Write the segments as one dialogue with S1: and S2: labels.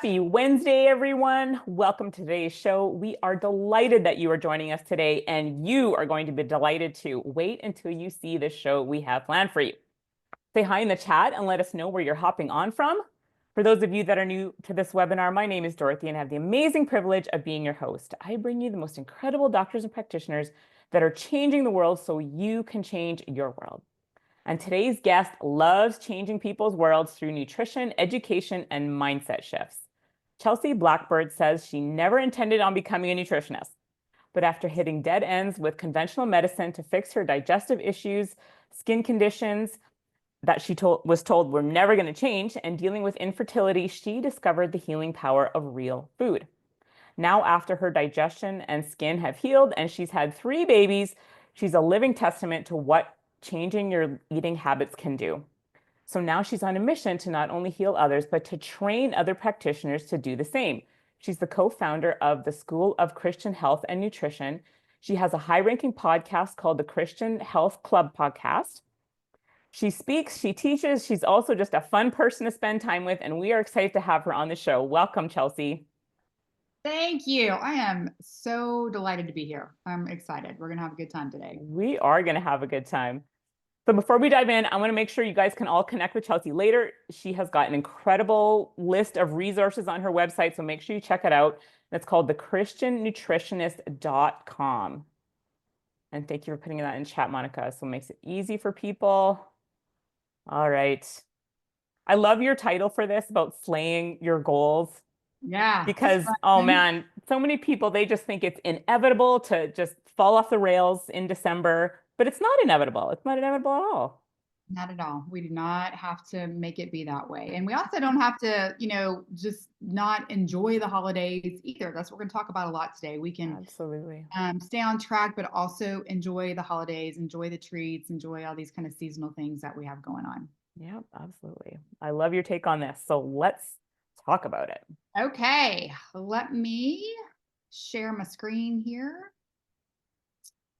S1: Happy Wednesday, everyone. Welcome to today's show. We are delighted that you are joining us today, and you are going to be delighted too. Wait until you see the show we have planned for you. Say hi in the chat and let us know where you're hopping on from. For those of you that are new to this webinar, my name is Dorothy and I have the amazing privilege of being your host. I bring you the most incredible doctors and practitioners that are changing the world so you can change your world. And today's guest loves changing people's worlds through nutrition, education, and mindset shifts. Chelsea Blackbird says she never intended on becoming a nutritionist, but after hitting dead ends with conventional medicine to fix her digestive issues, skin conditions that she was told were never going to change, and dealing with infertility, she discovered the healing power of real food. Now, after her digestion and skin have healed and she's had 3 babies, she's a living testament to what changing your eating habits can do. So now she's on a mission to not only heal others, but to train other practitioners to do the same. She's the co-founder of the School of Christian Health and Nutrition. She has a high-ranking podcast called the Christian Health Club Podcast. She speaks, she teaches, she's also just a fun person to spend time with, and we are excited to have her on the show. Welcome, Chelsea.
S2: Thank you. I am so delighted to be here. I'm excited. We're going to have a good time today.
S1: We are going to have a good time. So before we dive in, I want to make sure you guys can all connect with Chelsea later. She has got an incredible list of resources on her website, so make sure you check it out. It's called thechristiannutritionist.com. And thank you for putting that in chat, Monica. So it makes it easy for people. All right. I love your title for this about slaying your goals.
S2: Yeah.
S1: Because, oh man, so many people, they just think it's inevitable to just fall off the rails in December, but it's not inevitable. It's not inevitable at all.
S2: Not at all. We do not have to make it be that way. And we also don't have to, just not enjoy the holidays either. That's what we're going to talk about a lot today. We can
S1: Absolutely.
S2: stay on track, but also enjoy the holidays, enjoy the treats, enjoy all these kind of seasonal things that we have going on.
S1: Yeah, absolutely. I love your take on this. So let's talk about it.
S2: Okay. Let me share my screen here.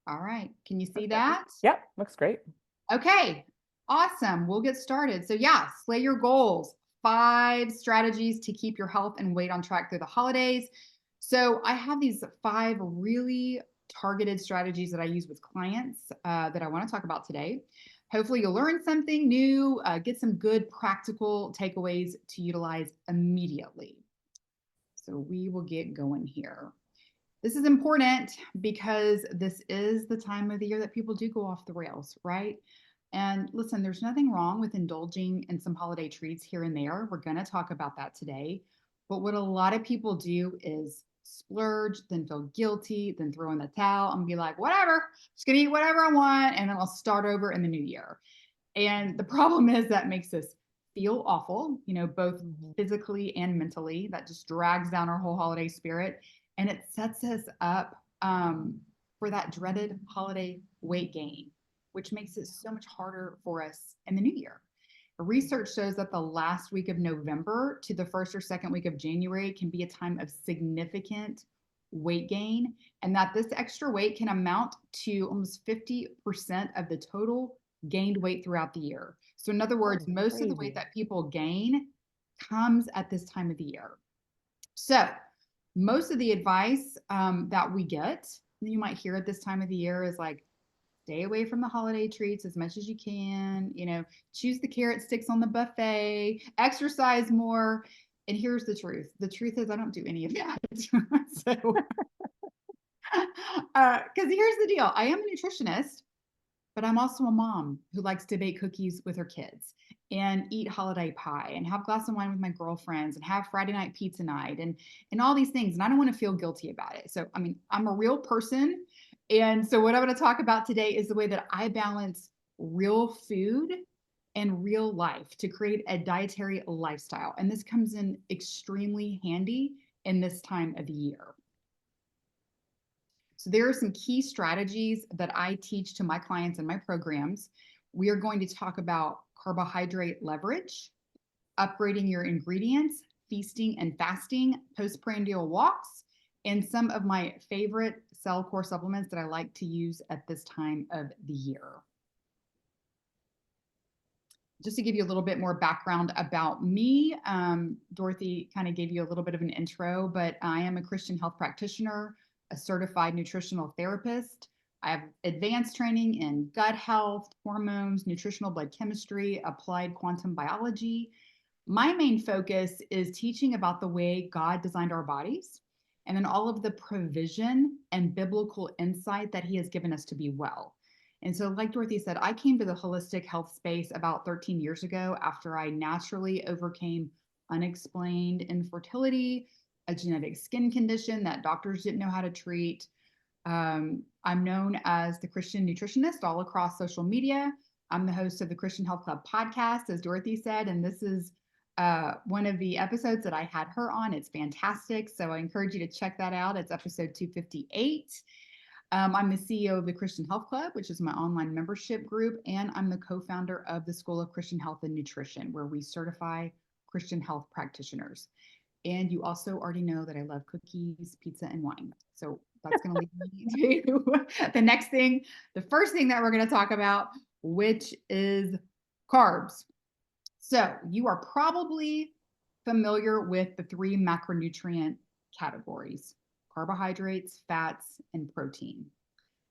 S2: All right. Can you see that?
S1: Yep, looks great.
S2: Okay, awesome. We'll get started. So yeah, slay your goals. 5 strategies to keep your health and weight on track through the holidays. So I have these 5 really targeted strategies that I use with clients that I want to talk about today. Hopefully you'll learn something new, get some good practical takeaways to utilize immediately. So we will get going here. This is important because this is the time of the year that people do go off the rails, right? And listen, there's nothing wrong with indulging in some holiday treats here and there. We're going to talk about that today. But what a lot of people do is splurge, then feel guilty, then throw in the towel and be like, whatever, just going to eat whatever I want. And then I'll start over in the new year. And the problem is that makes us feel awful, both physically and mentally. That just drags down our whole holiday spirit. And it sets us up for that dreaded holiday weight gain, which makes it so much harder for us in the new year. Research shows that the last week of November to the first or second week of January can be a time of significant weight gain, and that this extra weight can amount to almost 50% of the total gained weight throughout the year. So in other words, most of the weight that people gain comes at this time of the year. So most of the advice that we get, you might hear at this time of the year, is like, stay away from the holiday treats as much as you can, choose the carrot sticks on the buffet, exercise more. And here's the truth. The truth is I don't do any of that. So, because here's the deal. I am a nutritionist, but I'm also a mom who likes to bake cookies with her kids and eat holiday pie and have a glass of wine with my girlfriends and have Friday night pizza night and all these things. And I don't want to feel guilty about it. So, I mean, I'm a real person. And so what I'm going to talk about today is the way that I balance real food and real life to create a dietary lifestyle. And this comes in extremely handy in this time of the year. So there are some key strategies that I teach to my clients in my programs. We are going to talk about carbohydrate leverage, upgrading your ingredients, feasting and fasting, postprandial walks, and some of my favorite cell core supplements that I like to use at this time of the year. just to give you a little bit more background about me, Dorothy kind of gave you a little bit of an intro, but I am a Christian health practitioner, a certified nutritional therapist. I have advanced training in gut health, hormones, nutritional blood chemistry, applied quantum biology. My main focus is teaching about the way God designed our bodies and then all of the provision and biblical insight that He has given us to be well. And so, like Dorothy said, I came to the holistic health space about 13 years ago after I naturally overcame unexplained infertility, a genetic skin condition that doctors didn't know how to treat. I'm known as the Christian nutritionist all across social media. I'm the host of the Christian Health Club podcast, as Dorothy said, and this is one of the episodes that I had her on. It's fantastic. So I encourage you to check that out. It's episode 258. I'm the CEO of the Christian Health Club, which is my online membership group, and I'm the co-founder of the School of Christian Health and Nutrition, where we certify Christian health practitioners. And you also already know that I love cookies, pizza, and wine. So that's going to lead me to the next thing, the first thing that we're going to talk about, which is carbs. So you are probably familiar with the three macronutrient categories: carbohydrates, fats, and protein.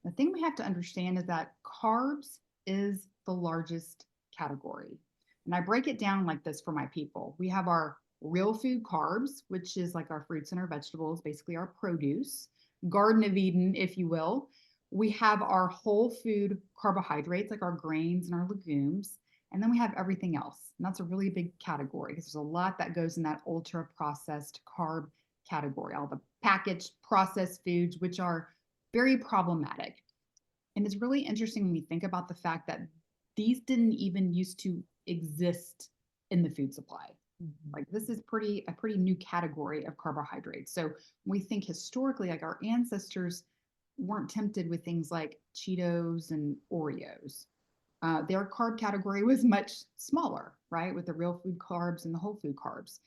S2: The thing we have to understand is that carbs is the largest category. And I break it down like this for my people. We have our real food carbs, which is like our fruits and our vegetables, basically our produce, Garden of Eden, if you will. We have our whole food carbohydrates, like our grains and our legumes. And then we have everything else. And that's a really big category because there's a lot that goes in that ultra processed carb category, all the packaged processed foods, which are very problematic. And it's really interesting when we think about the fact that these didn't even used to exist in the food supply. Like this is a pretty new category of carbohydrates. So when we think historically, like our ancestors weren't tempted with things like Cheetos and Oreos. Their carb category was much smaller, right? With the real food carbs and the whole food carbs.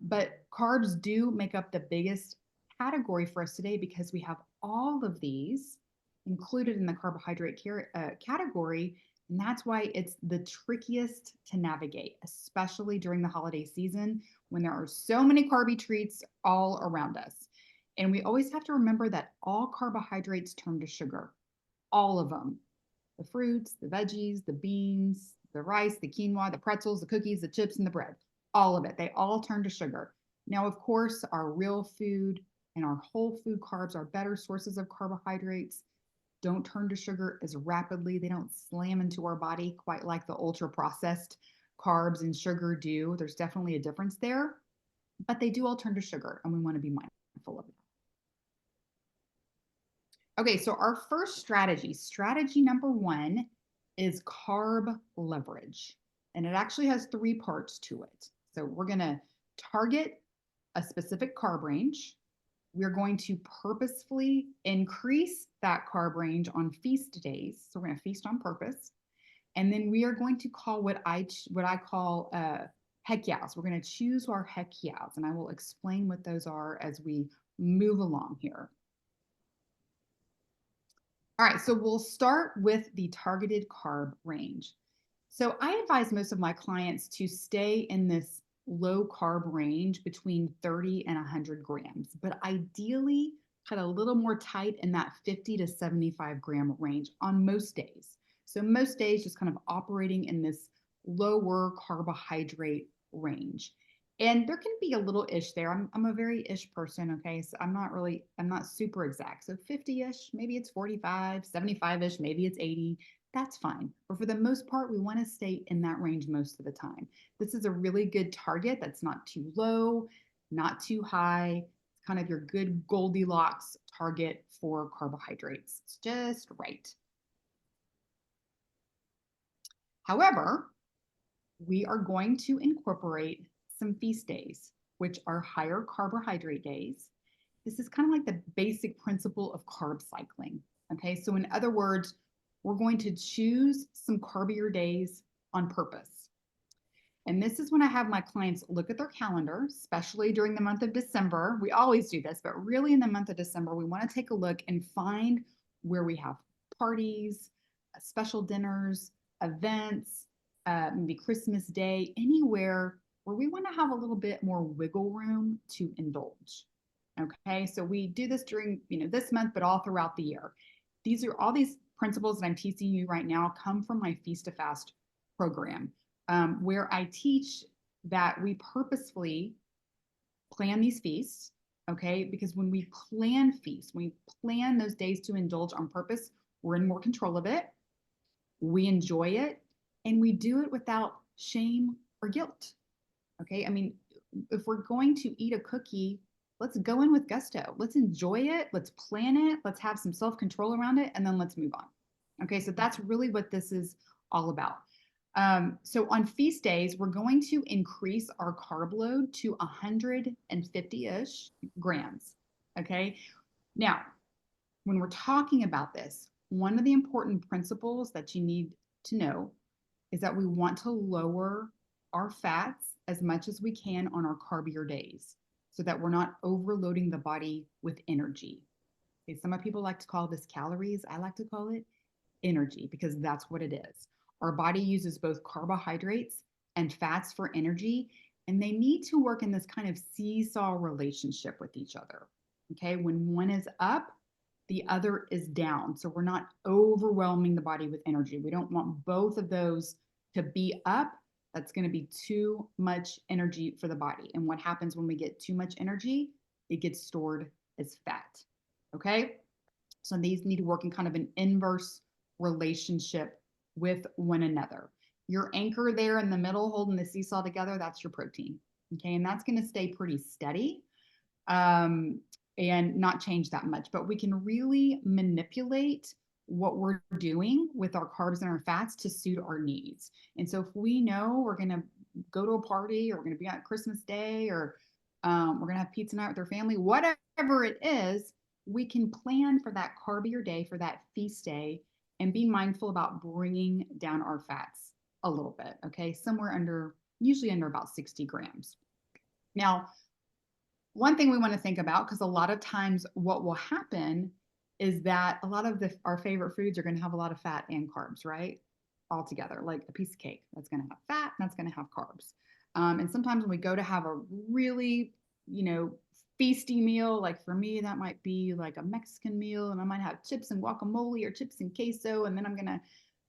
S2: But carbs do make up the biggest category for us today because we have all of these included in the carbohydrate category. And that's why it's the trickiest to navigate, especially during the holiday season when there are so many carby treats all around us. And we always have to remember that all carbohydrates turn to sugar, all of them. The fruits, the veggies, the beans, the rice, the quinoa, the pretzels, the cookies, the chips, and the bread, all of it. They all turn to sugar. Now, of course, our real food and our whole food carbs are better sources of carbohydrates. Don't turn to sugar as rapidly. They don't slam into our body quite like the ultra processed carbs and sugar do. There's definitely a difference there, but they do all turn to sugar, and we want to be mindful of that. Okay, so our first strategy number one is carb leverage. And it actually has three parts to it. So we're going to target a specific carb range. We're going to purposefully increase that carb range on feast days. So we're going to feast on purpose. And then we are going to call what I call heck yeahs. We're going to choose our heck yeahs. And I will explain what those are as we move along here. All right, so we'll start with the targeted carb range. So I advise most of my clients to stay in this low carb range between 30 and 100 grams, but ideally cut a little more tight in that 50 to 75 gram range on most days. So most days just kind of operating in this lower carbohydrate range. And there can be a little ish there. I'm a very ish person, okay? So I'm not super exact. So 50-ish, maybe it's 45, 75-ish, maybe it's 80. That's fine. But for the most part, we want to stay in that range most of the time. This is a really good target that's not too low, not too high. It's kind of your good Goldilocks target for carbohydrates. It's just right. However, we are going to incorporate some feast days, which are higher carbohydrate days. This is kind of like the basic principle of carb cycling. Okay, so in other words, we're going to choose some carbier days on purpose. And this is when I have my clients look at their calendar, especially during the month of December. We always do this, but really in the month of December, we want to take a look and find where we have parties, special dinners, events, maybe Christmas Day, anywhere where we want to have a little bit more wiggle room to indulge. Okay, so we do this during this month, but all throughout the year. These are all these principles that I'm teaching you right now come from my Feast to Fast program, where I teach that we purposefully plan these feasts. Okay, because when we plan feasts, when we plan those days to indulge on purpose, we're in more control of it, we enjoy it, and we do it without shame or guilt. Okay, I mean, if we're going to eat a cookie, let's go in with gusto. Let's enjoy it. Let's plan it. Let's have some self control around it, and then let's move on. Okay, so that's really what this is all about. So on feast days, we're going to increase our carb load to 150-ish grams. Okay, now when we're talking about this, one of the important principles that you need to know is that we want to lower our fats as much as we can on our carbier days so that we're not overloading the body with energy. Okay, some people like to call this calories. I like to call it energy because that's what it is. Our body uses both carbohydrates and fats for energy, and they need to work in this kind of seesaw relationship with each other. Okay, when one is up, the other is down. So we're not overwhelming the body with energy. We don't want both of those to be up. That's going to be too much energy for the body. And what happens when we get too much energy? It gets stored as fat. Okay, so these need to work in kind of an inverse relationship with one another. Your anchor there in the middle holding the seesaw together, that's your protein. Okay, and that's going to stay pretty steady and not change that much. But we can really manipulate what we're doing with our carbs and our fats to suit our needs. And so if we know we're going to go to a party or we're going to be on Christmas Day or we're going to have pizza night with our family, whatever it is, we can plan for that carbier day, for that feast day, and be mindful about bringing down our fats a little bit, okay? Somewhere under, usually under about 60 grams. Now, one thing we want to think about, because a lot of times what will happen is that a lot of our favorite foods are going to have a lot of fat and carbs, right? All together, like a piece of cake that's going to have fat and that's going to have carbs. And sometimes when we go to have a really, feasty meal, like for me, that might be like a Mexican meal, and I might have chips and guacamole or chips and queso, and then I'm going to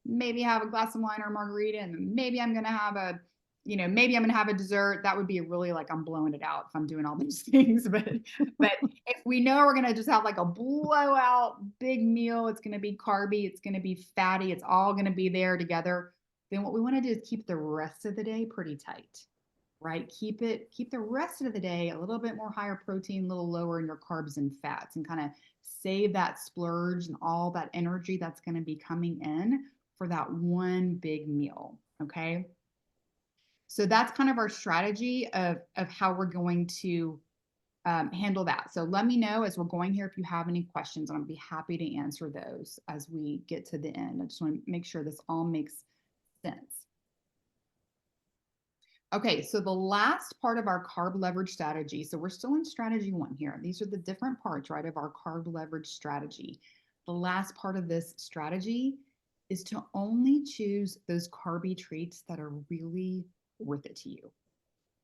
S2: maybe have a glass of wine or a margarita, and maybe I'm going to have a dessert. That would be really like I'm blowing it out if I'm doing all these things. But if we know we're going to just have like a blowout big meal, it's going to be carby, it's going to be fatty, it's all going to be there together, then what we want to do is keep the rest of the day pretty tight, right? Keep the rest of the day a little bit more higher protein, a little lower in your carbs and fats, and kind of save that splurge and all that energy that's going to be coming in for that one big meal. Okay. So that's kind of our strategy of how we're going to handle that. So let me know as we're going here if you have any questions, and I'll be happy to answer those as we get to the end. I just want to make sure this all makes sense. Okay, so the last part of our carb leverage strategy, so we're still in strategy 1 here. These are the different parts, right, of our carb leverage strategy. The last part of this strategy is to only choose those carby treats that are really worth it to you.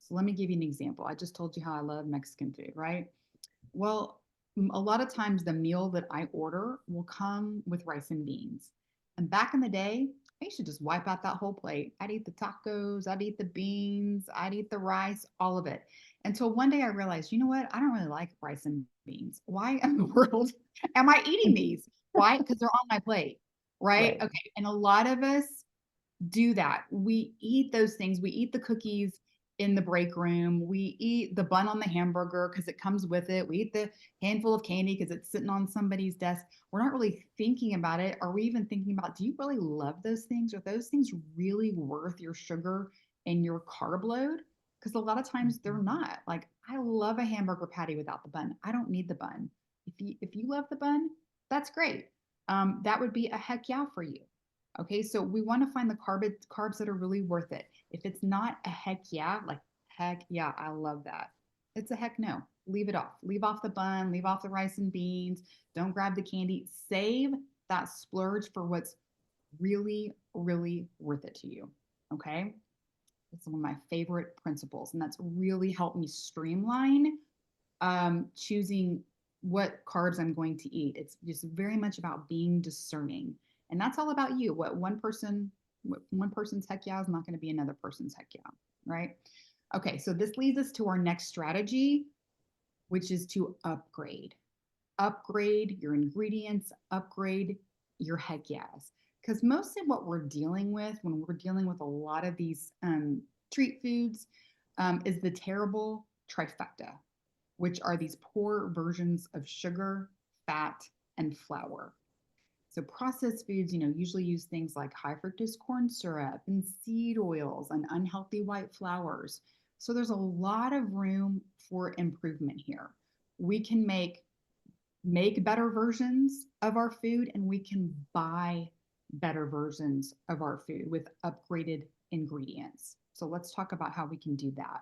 S2: So let me give you an example. I just told you how I love Mexican food, right? Well, a lot of times the meal that I order will come with rice and beans. And back in the day, I used to just wipe out that whole plate. I'd eat the tacos, I'd eat the beans, I'd eat the rice, all of it. Until one day I realized, you know what? I don't really like rice and beans. Why in the world am I eating these? Why? Because they're on my plate, right? Okay. And a lot of us do that. We eat those things. We eat the cookies in the break room. We eat the bun on the hamburger because it comes with it. We eat the handful of candy because it's sitting on somebody's desk. We're not really thinking about it. Are we even thinking about, do you really love those things? Are those things really worth your sugar and your carb load? Because a lot of times they're not. Like, I love a hamburger patty without the bun. I don't need the bun. If you love the bun, that's great. That would be a heck yeah for you. Okay, so we want to find the carbs that are really worth it. If it's not a heck yeah, like heck yeah, I love that, it's a heck no. Leave it off. Leave off the bun, leave off the rice and beans. Don't grab the candy. Save that splurge for what's really, really worth it to you. Okay. It's one of my favorite principles, and that's really helped me streamline choosing what carbs I'm going to eat. It's just very much about being discerning. And that's all about you. What one person's heck yeah is not going to be another person's heck yeah, right? Okay, so this leads us to our next strategy, which is to upgrade. Upgrade your ingredients, upgrade your heck yes. Because mostly what we're dealing with when we're dealing with a lot of these treat foods is the terrible trifecta, which are these poor versions of sugar, fat, and flour. So processed foods, usually use things like high fructose corn syrup and seed oils and unhealthy white flours. So there's a lot of room for improvement here. We can make better versions of our food, and we can buy better versions of our food with upgraded ingredients. So let's talk about how we can do that.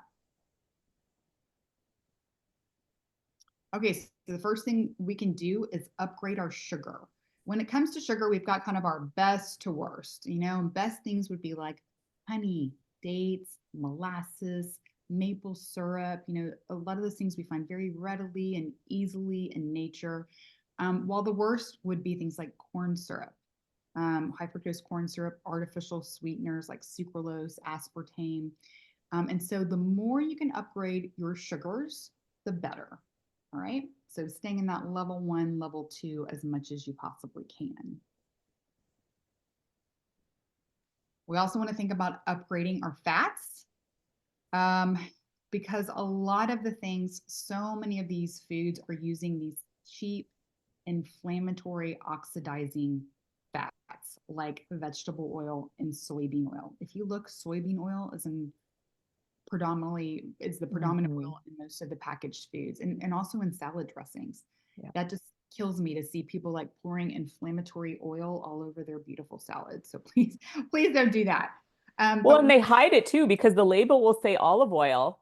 S2: Okay, so the first thing we can do is upgrade our sugar. When it comes to sugar, we've got kind of our best to worst, best things would be like honey, dates, molasses, maple syrup, a lot of those things we find very readily and easily in nature. While the worst would be things like corn syrup, high fructose corn syrup, artificial sweeteners like sucralose, aspartame. And so the more you can upgrade your sugars, the better. All right. So staying in that level 1, level 2 as much as you possibly can. We also want to think about upgrading our fats because a lot of the things, so many of these foods are using these cheap, inflammatory, oxidizing fats like vegetable oil and soybean oil. If you look, soybean oil is the predominant
S1: Mhm.
S2: oil in most of the packaged foods and also in salad dressings.
S1: Yeah.
S2: That just kills me to see people like pouring inflammatory oil all over their beautiful salads. So please, please don't do that.
S1: Well,
S2: But
S1: and they hide it too because the label will say olive oil.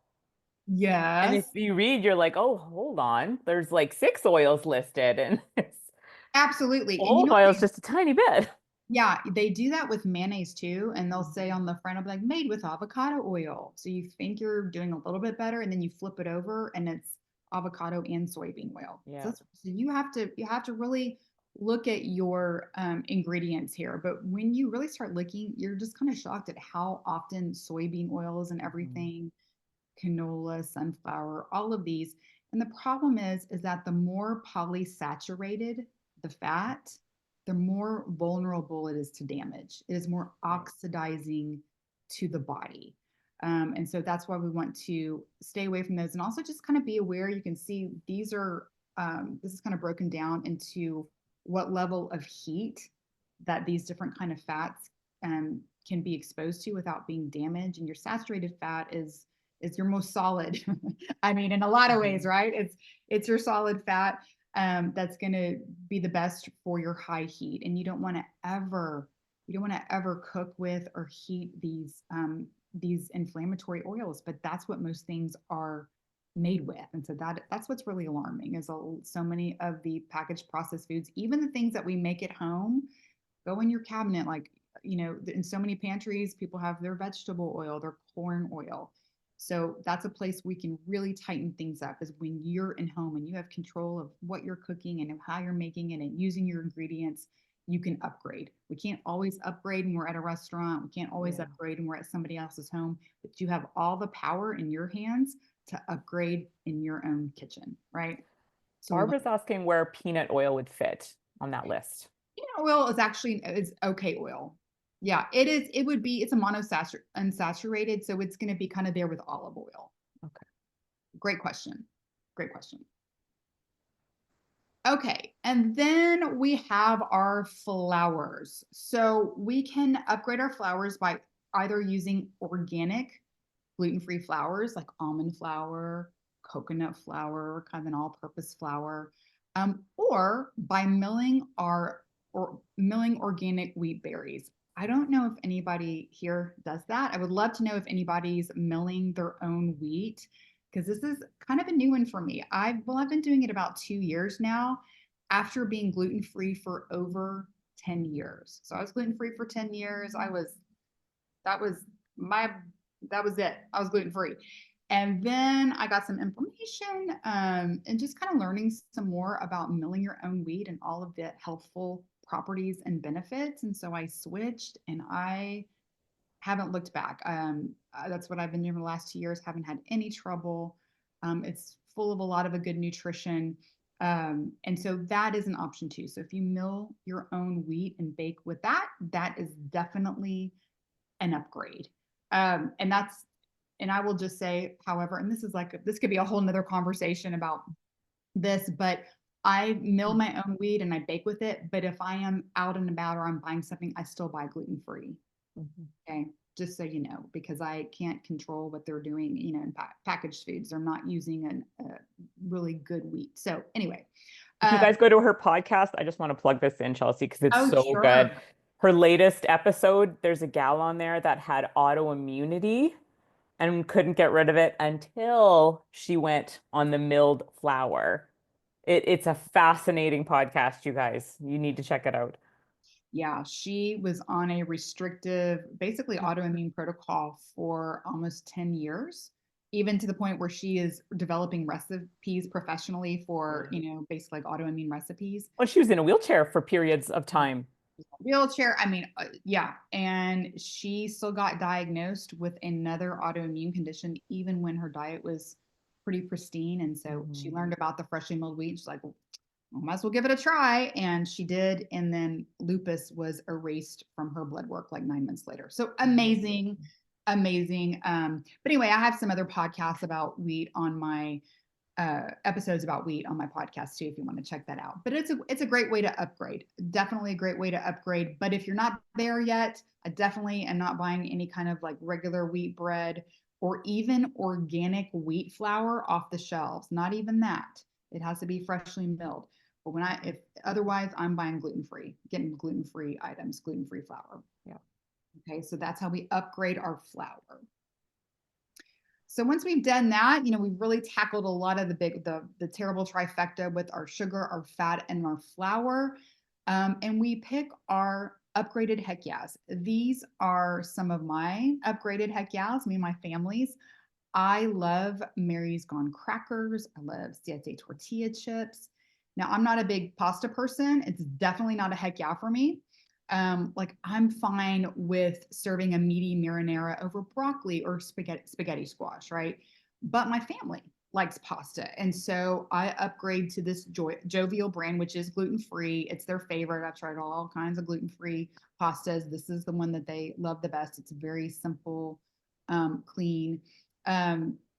S1: And if
S2: yes,
S1: you read, you're like, oh, hold on. There's like 6 oils listed, and it's
S2: absolutely. And
S1: olive oil is just a tiny bit.
S2: yeah, they do that with mayonnaise too. And they'll say on the front, I'll be like, made with avocado oil. So you think you're doing a little bit better, and then you flip it over and it's avocado and soybean oil.
S1: Yeah.
S2: So you have to really look at your ingredients here. But when you really start looking, you're just kind of shocked at how often soybean oils and
S1: Mhm.
S2: everything, canola, sunflower, all of these. And the problem is that the more polysaturated the fat, the more vulnerable it is to damage. It is more
S1: Right.
S2: oxidizing to the body. And so that's why we want to stay away from those and also just kind of be aware. You can see this is kind of broken down into what level of heat that these different kind of fats can be exposed to without being damaged. And your saturated fat is your most solid. I mean, in a lot of ways,
S1: Mhm.
S2: right? It's your solid fat that's going to be the best for your high heat, and you don't want to ever cook with or heat these inflammatory oils. But that's what most things are made with, and so that's what's really alarming is so many of the packaged processed foods, even the things that we make at home, go in your cabinet like in so many pantries people have their vegetable oil, their corn oil. So that's a place we can really tighten things up is when you're in home and you have control of what you're cooking and how you're making it and using your ingredients. You can upgrade. We can't always upgrade when we're at a restaurant. We can't always
S1: Yeah.
S2: upgrade when we're at somebody else's home, but you have all the power in your hands to upgrade in your own kitchen, right? So we want
S1: Barbara's asking where peanut oil would fit on that list.
S2: peanut oil is okay oil. Yeah, it is. It would be. It's a unsaturated, so it's going to be kind of there with olive oil.
S1: Okay.
S2: Great question. Great question. Okay, and then we have our flours. So we can upgrade our flours by either using organic gluten-free flours like almond flour, coconut flour, kind of an all-purpose flour, or by milling organic wheat berries. I don't know if anybody here does that. I would love to know if anybody's milling their own wheat because this is kind of a new one for me. I've been doing it about 2 years now after being gluten-free for over 10 years. So I was gluten-free for 10 years. That was my that was it. I was gluten free. And then I got some information and just kind of learning some more about milling your own wheat and all of the healthful properties and benefits. And so I switched and I haven't looked back. That's what I've been doing for the last 2 years. Haven't had any trouble. It's full of a lot of a good nutrition. And so that is an option too. So if you mill your own wheat and bake with that, that is definitely an upgrade. And that's, and I will just say, however, and this is like, this could be a whole nother conversation about this, but I mill my own wheat and I bake with it. But if I am out and about or I'm buying something, I still buy gluten free.
S1: Mhm.
S2: Okay. Just so you know, because I can't control what they're doing, in packaged foods. They're not using a really good wheat. So anyway,
S1: If you
S2: uh,
S1: guys go to her podcast, I just want to plug this in, Chelsea, because it's
S2: oh,
S1: so good.
S2: sure.
S1: Her latest episode, there's a gal on there that had autoimmunity and couldn't get rid of it until she went on the milled flour. It's a fascinating podcast, you guys. You need to check it out.
S2: Yeah, she was on a restrictive, basically autoimmune protocol for almost 10 years, even to the point where she is developing recipes professionally for, basically like autoimmune recipes.
S1: Well, she was in a wheelchair for periods of time.
S2: Wheelchair, I mean, yeah. And she still got diagnosed with another autoimmune condition, even when her diet was pretty pristine. And so she
S1: Mhm.
S2: learned about the freshly milled wheat. She's like, might as well give it a try. And she did. And then lupus was erased from her blood work like 9 months later. So amazing, amazing. But anyway, I have some other podcasts about wheat on my episodes about wheat on my podcast too, if you want to check that out. But it's a great way to upgrade. Definitely a great way to upgrade. But if you're not there yet, I definitely am not buying any kind of like regular wheat bread or even organic wheat flour off the shelves. Not even that. It has to be freshly milled. But if otherwise, I'm buying gluten free, getting gluten free items, gluten free flour.
S1: Yeah.
S2: Okay, so that's how we upgrade our flour. So once we've done that, we've really tackled a lot of the terrible trifecta with our sugar, our fat, and our flour. And we pick our upgraded heck yes. These are some of my upgraded heck yes, me and my family's. I love Mary's Gone crackers. I love siete tortilla chips. Now, I'm not a big pasta person. It's definitely not a heck yeah for me. Like I'm fine with serving a meaty marinara over broccoli or spaghetti squash, right? But my family likes pasta. And so I upgrade to this Jovial brand, which is gluten-free. It's their favorite. I've tried all kinds of gluten-free pastas. This is the one that they love the best. It's very simple, clean.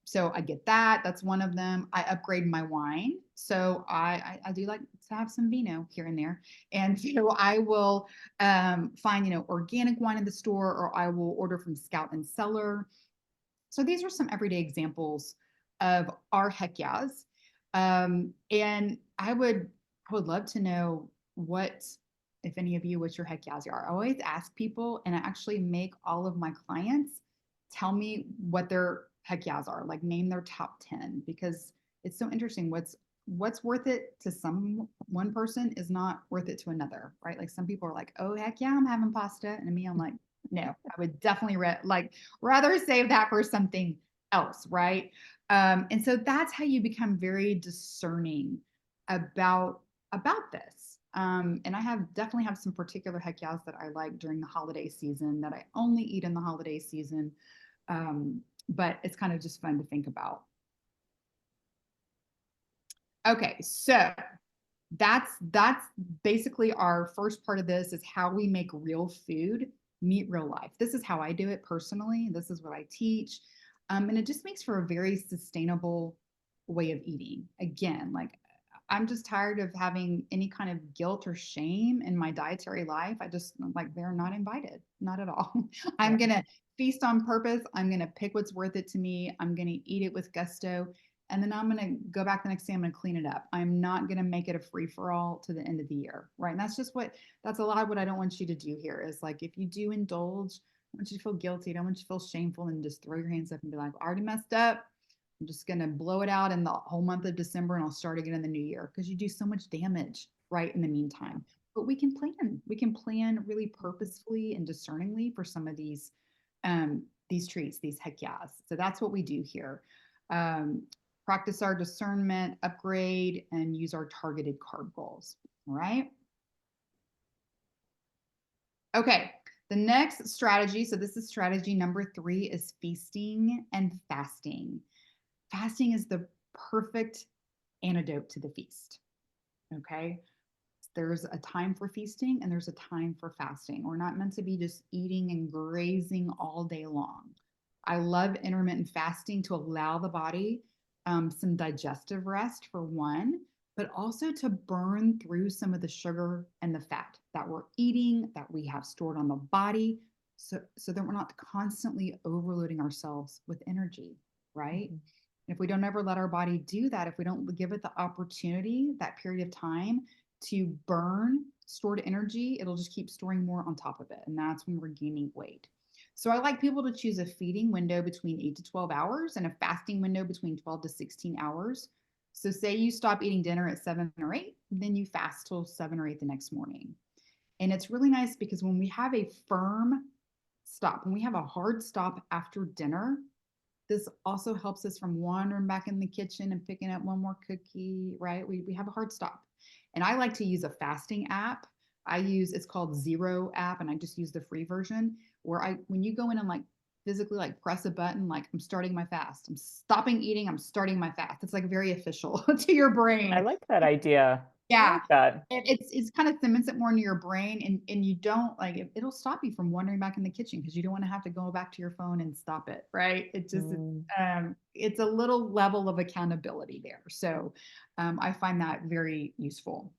S2: So I get that. That's one of them. I upgrade my wine. So I do like to have some vino here and there. And so I will find, organic wine in the store, or I will order from Scout and Cellar. So these are some everyday examples of our heck yeahs. And I would love to know if any of you, what your heck yeahs are. I always ask people, and I actually make all of my clients tell me what their heck yeahs are, like name their top 10, because it's so interesting. What's worth it to one person is not worth it to another, right? Like some people are like, oh heck yeah, I'm having pasta, and me, I'm like, no, I would definitely rather save that for something else, right? And so that's how you become very discerning about this. And I definitely have some particular heck yeahs that I like during the holiday season that I only eat in the holiday season. But it's kind of just fun to think about. Okay, so that's basically our first part of this is how we make real food meet real life. This is how I do it personally. This is what I teach. And it just makes for a very sustainable way of eating. Again, like I'm just tired of having any kind of guilt or shame in my dietary life. I just like they're not invited, not at all. I'm
S1: Yeah.
S2: going to feast on purpose. I'm going to pick what's worth it to me. I'm going to eat it with gusto. And then I'm going to go back the next day. I'm going to clean it up. I'm not going to make it a free for all to the end of the year. Right. And that's a lot of what I don't want you to do here is like, if you do indulge, I want you to feel guilty. I don't want you to feel shameful and just throw your hands up and be like, I already messed up. I'm just going to blow it out in the whole month of December and I'll start again in the new year because you do so much damage right in the meantime. But we can plan. We can plan really purposefully and discerningly for some of these these treats, these heck yeahs. So that's what we do here. Um, Practice our discernment, upgrade, and use our targeted carb goals. All right. Okay. The next strategy, so this is strategy number 3, is feasting and fasting. Fasting is the perfect antidote to the feast. Okay. There's a time for feasting and there's a time for fasting. We're not meant to be just eating and grazing all day long. I love intermittent fasting to allow the body some digestive rest for one, but also to burn through some of the sugar and the fat that we're eating, that we have stored on the body, so that we're not constantly overloading ourselves with energy, right?
S1: Mhm.
S2: If we don't ever let our body do that, if we don't give it the opportunity, that period of time to burn stored energy, it'll just keep storing more on top of it. And that's when we're gaining weight. So I like people to choose a feeding window between 8 to 12 hours and a fasting window between 12 to 16 hours. So say you stop eating dinner at 7 or 8, then you fast till 7 or 8 the next morning. And it's really nice because when we have a firm stop, when we have a hard stop after dinner, this also helps us from wandering back in the kitchen and picking up one more cookie, right? We have a hard stop. And I like to use a fasting app. It's called Zero app, and I just use the free version where when you go in and like physically like press a button, like I'm starting my fast, I'm stopping eating, I'm starting my fast. It's like very official to your
S1: I
S2: brain.
S1: like that idea. I
S2: Yeah.
S1: like that.
S2: It's kind of cements it more into your brain, and you don't like it'll stop you from wandering back in the kitchen because you don't want to have to go back to your phone and stop it, right?
S1: Mm.
S2: It's a little level of accountability there. So I find that very useful.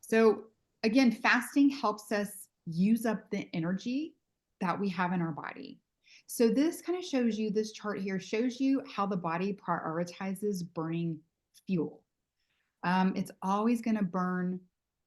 S2: So again, fasting helps us use up the energy that we have in our body. So this kind of shows you, this chart here shows you how the body prioritizes burning fuel. It's always going to burn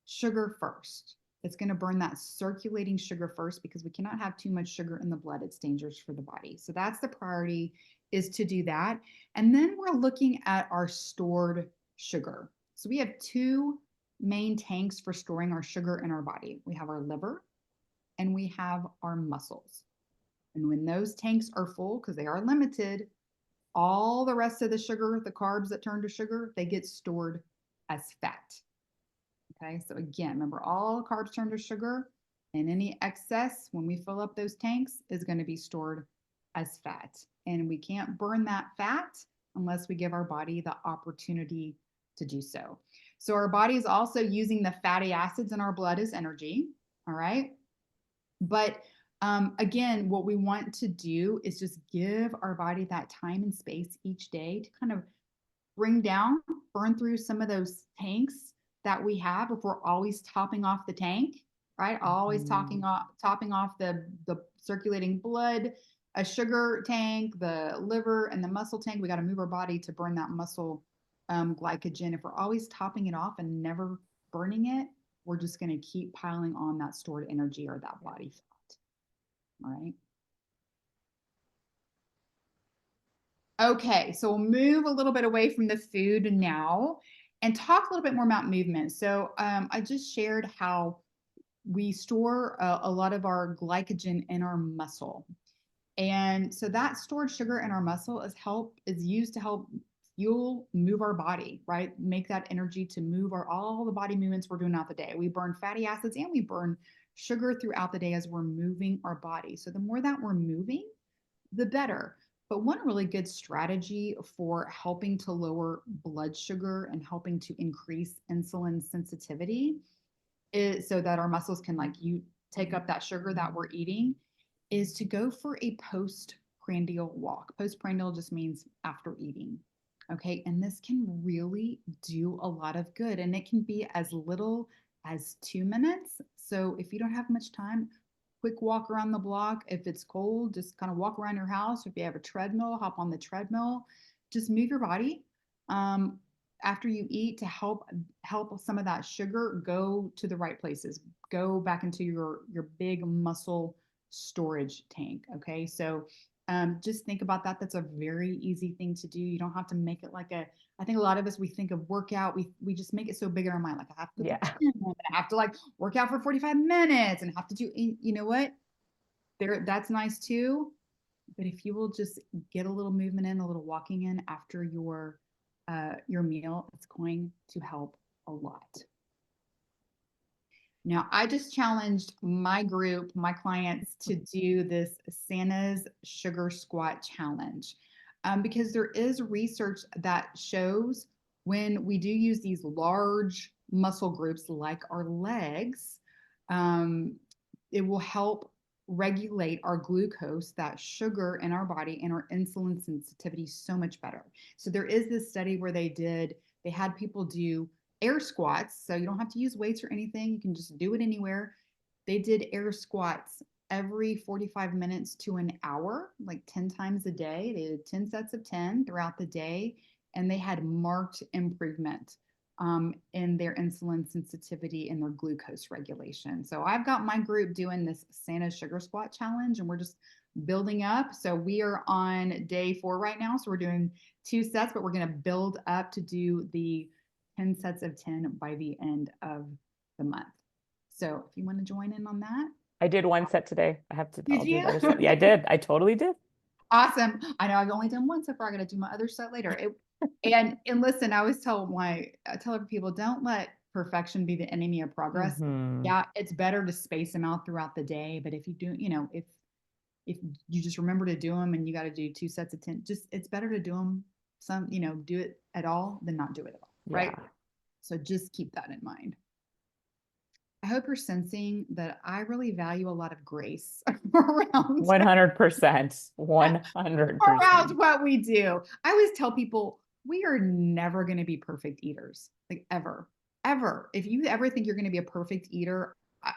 S2: sugar first. It's going to burn that circulating sugar first because we cannot have too much sugar in the blood. It's dangerous for the body. So that's the priority, is to do that. And then we're looking at our stored sugar. So we have two main tanks for storing our sugar in our body. We have our liver and we have our muscles. And when those tanks are full, because they are limited, all the rest of the sugar, the carbs that turn to sugar, they get stored as fat. Okay, so again, remember, all carbs turn to sugar, and any excess when we fill up those tanks is going to be stored as fat. And we can't burn that fat unless we give our body the opportunity to do so. So our body is also using the fatty acids in our blood as energy. All right. But again, what we want to do is just give our body that time and space each day to kind of bring down, burn through some of those tanks that we have. If we're always topping off the tank, right? Always
S1: Mhm.
S2: topping off the circulating blood, a sugar tank, the liver, and the muscle tank. We got to move our body to burn that muscle glycogen. If we're always topping it off and never burning it, we're just going to keep piling on that stored energy or that body fat. All right. Okay, so we'll move a little bit away from the food now and talk a little bit more about movement. So I just shared how we store a lot of our glycogen in our muscle. And so that stored sugar in our muscle is used to help fuel move our body, right? Make that energy to move all the body movements we're doing out the day. We burn fatty acids and we burn sugar throughout the day as we're moving our body. So the more that we're moving, the better. But one really good strategy for helping to lower blood sugar and helping to increase insulin sensitivity is so that our muscles can like you take up that sugar that we're eating, is to go for a postprandial walk. Postprandial just means after eating. Okay. And this can really do a lot of good. And it can be as little as 2 minutes. So if you don't have much time, quick walk around the block. If it's cold, just kind of walk around your house. If you have a treadmill, hop on the treadmill. Just move your body after you eat to help some of that sugar go to the right places. Go back into your big muscle storage tank. Okay, so just think about that. That's a very easy thing to do. You don't have to make it like a. I think a lot of us, we think of workout. We just make it so big in our mind. Like I have to go to
S1: Yeah.
S2: the gym, and I have to like work out for 45 minutes and have to do. You know what? That's nice too. But if you will just get a little movement in, a little walking in after your meal, it's going to help a lot. Now, I just challenged my group, my clients, to do this Santa's Sugar Squat Challenge because there is research that shows when we do use these large muscle groups like our legs, um, it will help regulate our glucose, that sugar in our body, and our insulin sensitivity so much better. So there is this study where they had people do air squats. So you don't have to use weights or anything. You can just do it anywhere. They did air squats every 45 minutes to an hour, like 10 times a day. They did 10 sets of 10 throughout the day, and they had marked improvement in their insulin sensitivity and their glucose regulation. So I've got my group doing this Santa Sugar Squat Challenge, and we're just building up. So we are on day 4 right now. So we're doing 2 sets, but we're going to build up to do the 10 sets of 10 by the end of the month. So if you want to join in on that.
S1: I did 1 set today. I have to.
S2: Did
S1: I'll do
S2: you?
S1: the other set. Yeah, I did. I totally did.
S2: Awesome. I know I've only done 1 so far. I got to do my other set later. And listen, I always tell other people, don't let perfection be the enemy of progress.
S1: Mhm.
S2: Yeah, it's better to space them out throughout the day. But if you do, if you just remember to do them and you got to do 2 sets of 10, it's better to do them do it at all than not do it at all. Right.
S1: Yeah.
S2: So just keep that in mind. I hope you're sensing that I really value a lot of grace around
S1: 100%. 100%.
S2: what we do. I always tell people we are never going to be perfect eaters, like ever, ever. If you ever think you're going to be a perfect eater, I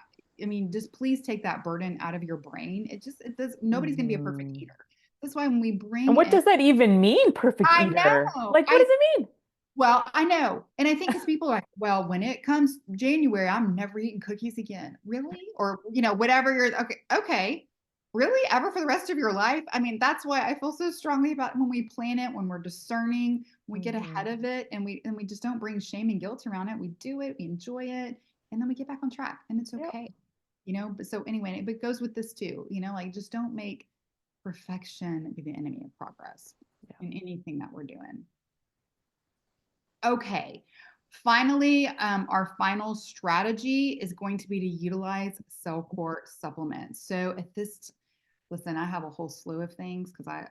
S2: mean, just please take that burden out of your brain. It does. Nobody's going to be a perfect eater. That's why when we
S1: And
S2: bring
S1: what
S2: in,
S1: does that even mean, perfect
S2: I
S1: eater?
S2: know,
S1: Like, what does it mean?
S2: well, I know. And I think because people are like, well, when it comes January, I'm never eating cookies again. Really? Or, whatever you're okay. Really? Ever for the rest of your life? I mean, that's why I feel so strongly about when we plan it, when we're discerning, when we get ahead of it and we just don't bring shame and guilt around it. We do it, we enjoy it, and then we get back on track and it's
S1: Yep.
S2: okay. But so anyway, but it goes with this too, like just don't make perfection be the enemy of progress in anything that we're doing. Okay. Finally, our final strategy is going to be to utilize CellCore supplements. So listen, I have a whole slew of things because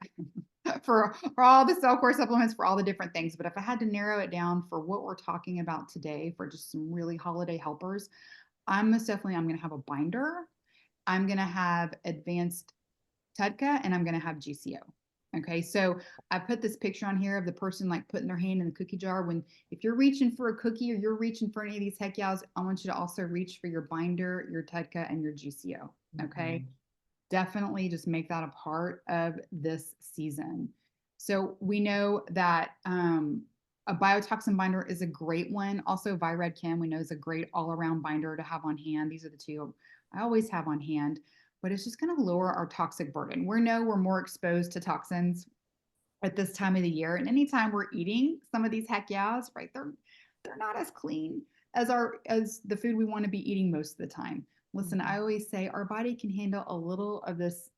S2: for all the CellCore supplements for all the different things. But if I had to narrow it down for what we're talking about today for just some really holiday helpers, I'm going to have a binder. I'm going to have advanced TUDCA, and I'm going to have GCO. Okay, so I put this picture on here of the person like putting their hand in the cookie jar. If you're reaching for a cookie or you're reaching for any of these heck yows, I want you to also reach for your binder, your TUDCA, and your GCO. Okay, definitely just make that a part of this season. So we know that a biotoxin binder is a great one. Also, Virad Chem we know is a great all-around binder to have on hand. These are the 2 I always have on hand. But it's just going to lower our toxic burden. We're more exposed to toxins at this time of the year. And anytime we're eating some of these heck yeahs, right, they're not as clean as the food we want to be eating most of the time. Listen, I always say our body can handle a little of this,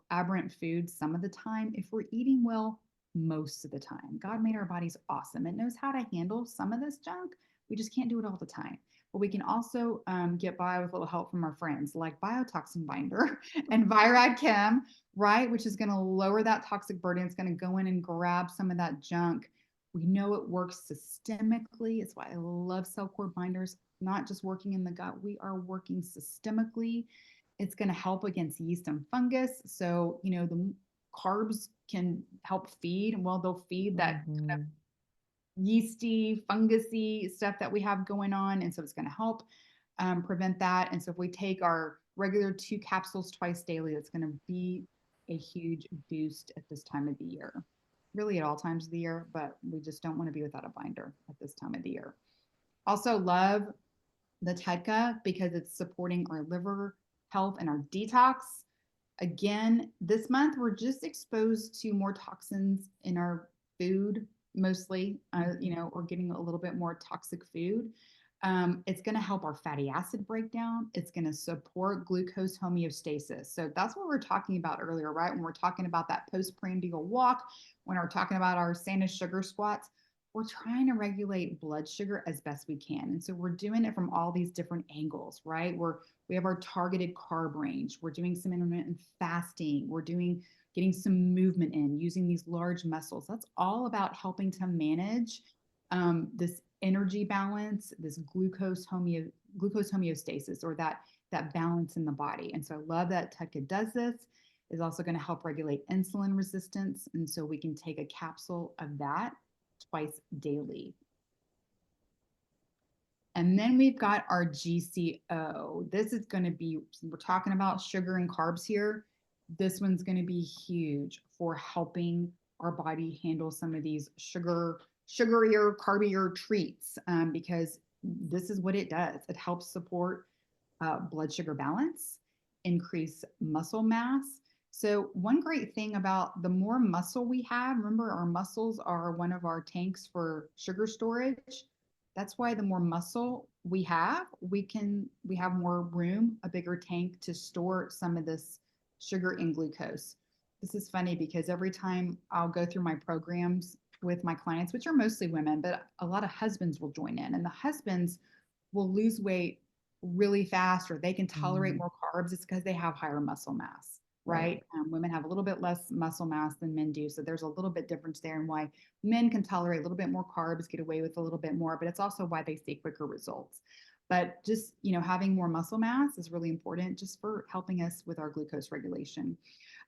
S2: aberrant food some of the time if we're eating well most of the time. God made our bodies awesome. It knows how to handle some of this junk. We just can't do it all the time. But we can also get by with a little help from our friends like Biotoxin Binder and Virad Chem, right? Which is going to lower that toxic burden. It's going to go in and grab some of that junk. We know it works systemically. It's why I love CellCore binders, not just working in the gut. We are working systemically. It's going to help against yeast and fungus. So, the carbs can help feed, and they'll feed that kind of yeasty, fungusy stuff that we have going on. And so it's going to help prevent that. And so if we take our regular 2 capsules twice daily, that's going to be a huge boost at this time of the year. Really at all times of the year, but we just don't want to be without a binder at this time of the year. Also love the TUDCA because it's supporting our liver health and our detox. Again, this month we're just exposed to more toxins in our food mostly. We're getting a little bit more toxic food. It's going to help our fatty acid breakdown. It's going to support glucose homeostasis. So that's what we are talking about earlier, right? When we're talking about that postprandial walk, when we're talking about our Santa sugar squats, we're trying to regulate blood sugar as best we can. And so we're doing it from all these different angles, right? We have our targeted carb range. We're doing some intermittent fasting. We're getting some movement in, using these large muscles. That's all about helping to manage this energy balance, this glucose homeostasis, or that balance in the body. And so I love that TEDCA does this. Is also going to help regulate insulin resistance. And so we can take a capsule of that twice daily. And then we've got our GCO. This is going to be, we're talking about sugar and carbs here. This one's going to be huge for helping our body handle some of these sugarier, carbier treats, because this is what it does. It helps support blood sugar balance, increase muscle mass. So one great thing about the more muscle we have, remember our muscles are one of our tanks for sugar storage. That's why the more muscle we have more room, a bigger tank to store some of this sugar and glucose. This is funny because every time I'll go through my programs with my clients, which are mostly women, but a lot of husbands will join in, and the husbands will lose weight really fast, or they can tolerate more carbs. It's because they have higher muscle mass, right? Women have a little bit less muscle mass than men do. So there's a little bit difference there in why men can tolerate a little bit more carbs, get away with a little bit more, but it's also why they see quicker results. But just, having more muscle mass is really important just for helping us with our glucose regulation.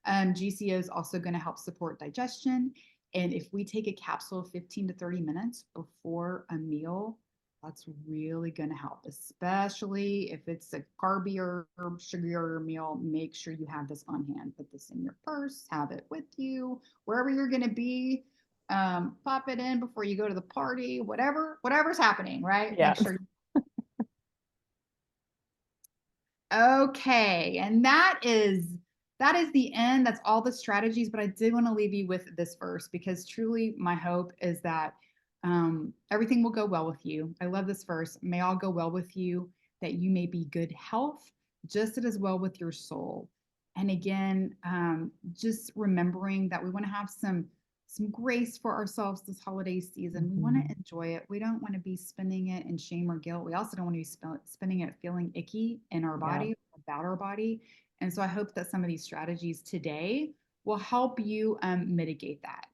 S2: GCO is also going to help support digestion. And if we take a capsule 15 to 30 minutes before a meal, that's really going to help, especially if it's a carbier, sugarier meal. Make sure you have this on hand. Put this in your purse, have it with you, wherever you're going to be. Pop it in before you go to the party, whatever's happening, right?
S1: Yeah.
S2: Make sure. Okay, and that is the end. That's all the strategies, but I did want to leave you with this verse, because truly my hope is that everything will go well with you. I love this verse. May all go well with you, that you may be good health, just as well with your soul. And again, just remembering that we want to have some grace for ourselves this holiday season. We want to enjoy it. We don't want to be spending it in shame or guilt. We also don't want to be spending it feeling icky in our body, about our body. And so I hope that some of these strategies today will help you mitigate that.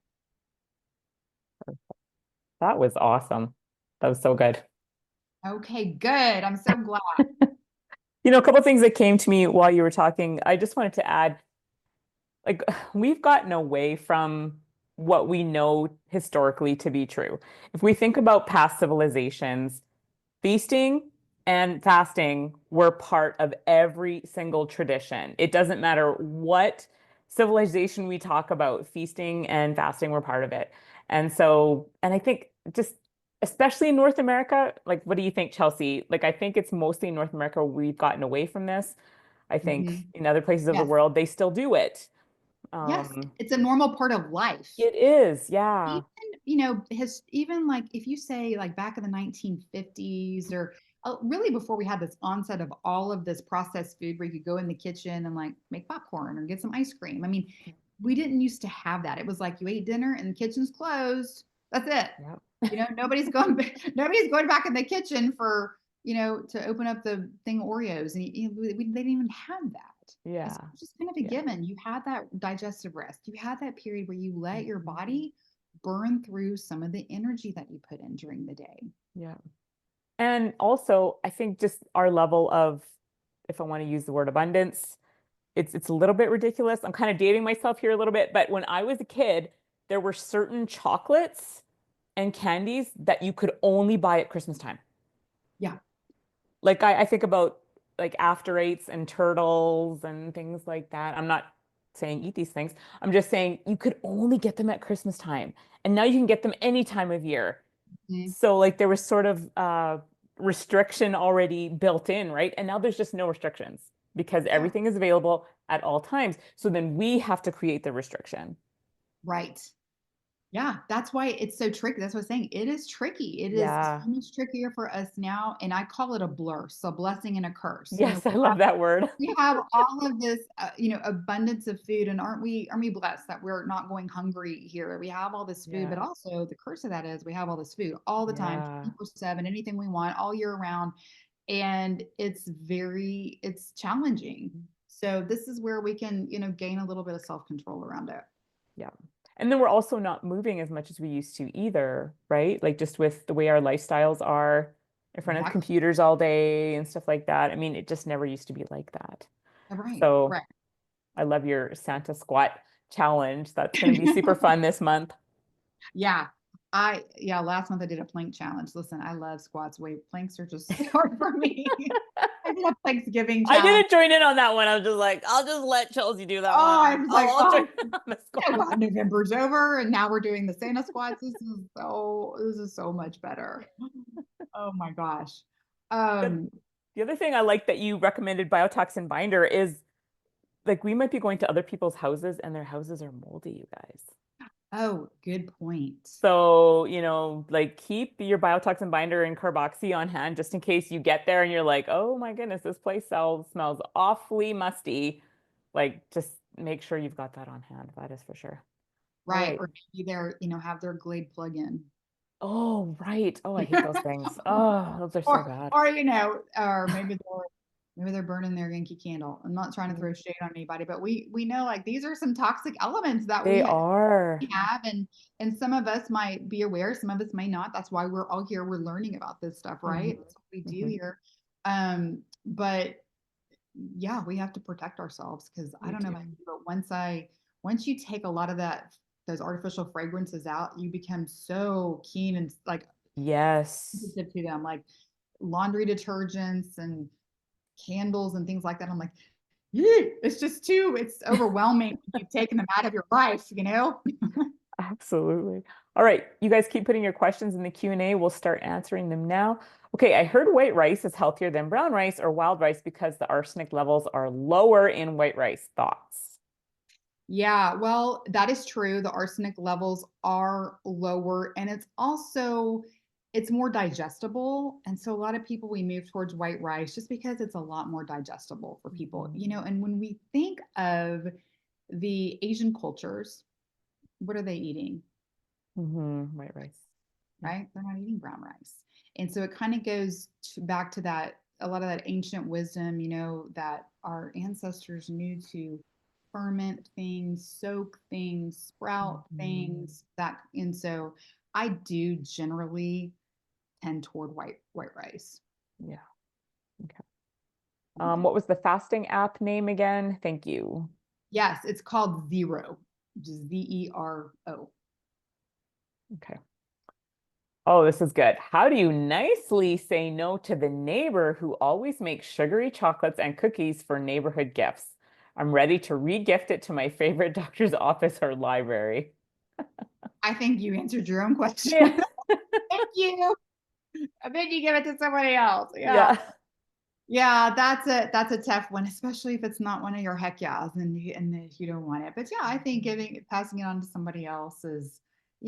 S1: That was awesome. That was so good.
S2: Okay, good. I'm so glad.
S1: A couple of things that came to me while you were talking. I just wanted to add, like, we've gotten away from what we know historically to be true. If we think about past civilizations, feasting and fasting were part of every single tradition. It doesn't matter what civilization we talk about, feasting and fasting were part of it. And I think just especially in North America, like, what do you think, Chelsea? Like, I think it's mostly in North America we've gotten away from this. I think in other places of the
S2: Yes.
S1: world, they still do it.
S2: Yes, it's a normal part of life.
S1: It is, yeah.
S2: Even like if you say like back in the 1950s, or really before we had this onset of all of this processed food where you could go in the kitchen and like make popcorn or get some ice cream. I mean, we didn't used to have that. It was like you ate dinner and the kitchen's closed. That's it. Nobody's going back in the kitchen for, to open up the thing of Oreos, and they didn't even have that.
S1: Yeah.
S2: It's just kind of a given. You had that digestive rest. You had that period where you let your body burn through some of the energy that you put in during the day.
S1: Yeah. And also, I think just our level of, if I want to use the word abundance, it's a little bit ridiculous. I'm kind of dating myself here a little bit, but when I was a kid, there were certain chocolates and candies that you could only buy at Christmas time.
S2: Yeah.
S1: Like I think about like after eights and turtles and things like that. I'm not saying eat these things. I'm just saying you could only get them at Christmas time. And now you can get them any time of year. So like there was sort of restriction already built in, right? And now there's just no restrictions because everything is available at all times. So then we have to create the restriction.
S2: Right. Yeah, that's why it's so tricky. That's what I'm saying. It is tricky. It is
S1: Yeah.
S2: so much trickier for us now, and I call it a blur. So blessing and a curse.
S1: Yes, I love that word.
S2: We have all of this, abundance of food, and aren't we blessed that we're not going hungry here? We have all this food, but
S1: Yeah.
S2: also the curse of that is we have all this food all the time,
S1: Yeah.
S2: 24/7, anything we want all year round, and it's challenging. So this is where we can, gain a little bit of self-control around it.
S1: Yeah. And then we're also not moving as much as we used to either, right? Like just with the way our lifestyles are in front of
S2: Exactly.
S1: computers all day and stuff like that. I mean, it just never used to be like that.
S2: Right.
S1: So
S2: Right.
S1: I love your Santa squat challenge. That's going to be super fun this month.
S2: Yeah. Last month I did a plank challenge. Listen, I love squats. Weight planks are just so hard for me. I did a Thanksgiving
S1: I
S2: challenge.
S1: didn't join in on that one. I was just like, I'll just let Chelsea do that
S2: Oh, I
S1: one.
S2: was like,
S1: I'll join
S2: oh,
S1: in on the
S2: oh
S1: squat.
S2: God, November's over, and now we're doing the Santa squats. This is so much better. Oh my gosh.
S1: The,
S2: Um,
S1: the other thing I like that you recommended biotoxin binder is like we might be going to other people's houses and their houses are moldy, you guys.
S2: oh, good point.
S1: So, like keep your biotoxin binder and carboxy on hand just in case you get there and you're like, oh my goodness, this place smells awfully musty. Like just make sure you've got that on hand. That is for sure. All
S2: Right.
S1: right.
S2: Or maybe have their Glade plug-in.
S1: Oh, right. Oh, I hate those things. Oh, those are so
S2: or
S1: bad.
S2: or maybe they're burning their Yankee Candle. I'm not trying to
S1: Mm.
S2: throw shade on anybody, but we know like these are some toxic elements that
S1: They
S2: we
S1: are.
S2: have, and some of us might be aware, some of us may not. That's why we're all here. We're learning about this stuff,
S1: Hmm.
S2: right? That's what we do
S1: Hmm.
S2: here. But yeah, we have to protect ourselves because I
S1: We
S2: don't know
S1: do.
S2: about you, but once you take a lot of those artificial fragrances out, you become so keen and like
S1: Yes.
S2: sensitive to them, like laundry detergents and candles and things like that. I'm like, it's overwhelming. You've taken them out of your life.
S1: Absolutely. All right, you guys keep putting your questions in the Q&A. We'll start answering them now. Okay, I heard white rice is healthier than brown rice or wild rice because the arsenic levels are lower in white rice. Thoughts?
S2: Yeah, well, that is true. The arsenic levels are lower, and it's more digestible. And so a lot of people, we move towards white rice just because it's a lot more digestible for people. And when we think of the Asian cultures, what are they eating?
S1: White rice. Yeah.
S2: Right? They're not eating brown rice. And so it kind of goes back to that, a lot of that ancient wisdom, that our ancestors knew to ferment things, soak things, sprout
S1: Mhm.
S2: things, and so I do generally tend toward white rice.
S1: Yeah. Okay.
S2: Yeah.
S1: What was the fasting app name again? Thank you.
S2: Yes, it's called Zero, which is Zero.
S1: Okay. Oh, this is good. How do you nicely say no to the neighbor who always makes sugary chocolates and cookies for neighborhood gifts? I'm ready to re-gift it to my favorite doctor's office or library.
S2: I think you answered your own question.
S1: Yeah.
S2: Thank you. I think you give it to somebody else. Yeah.
S1: Yeah.
S2: Yeah, that's a tough one, especially if it's not one of your heck yeahs and if you don't want it. But yeah, I think passing it on to somebody else is,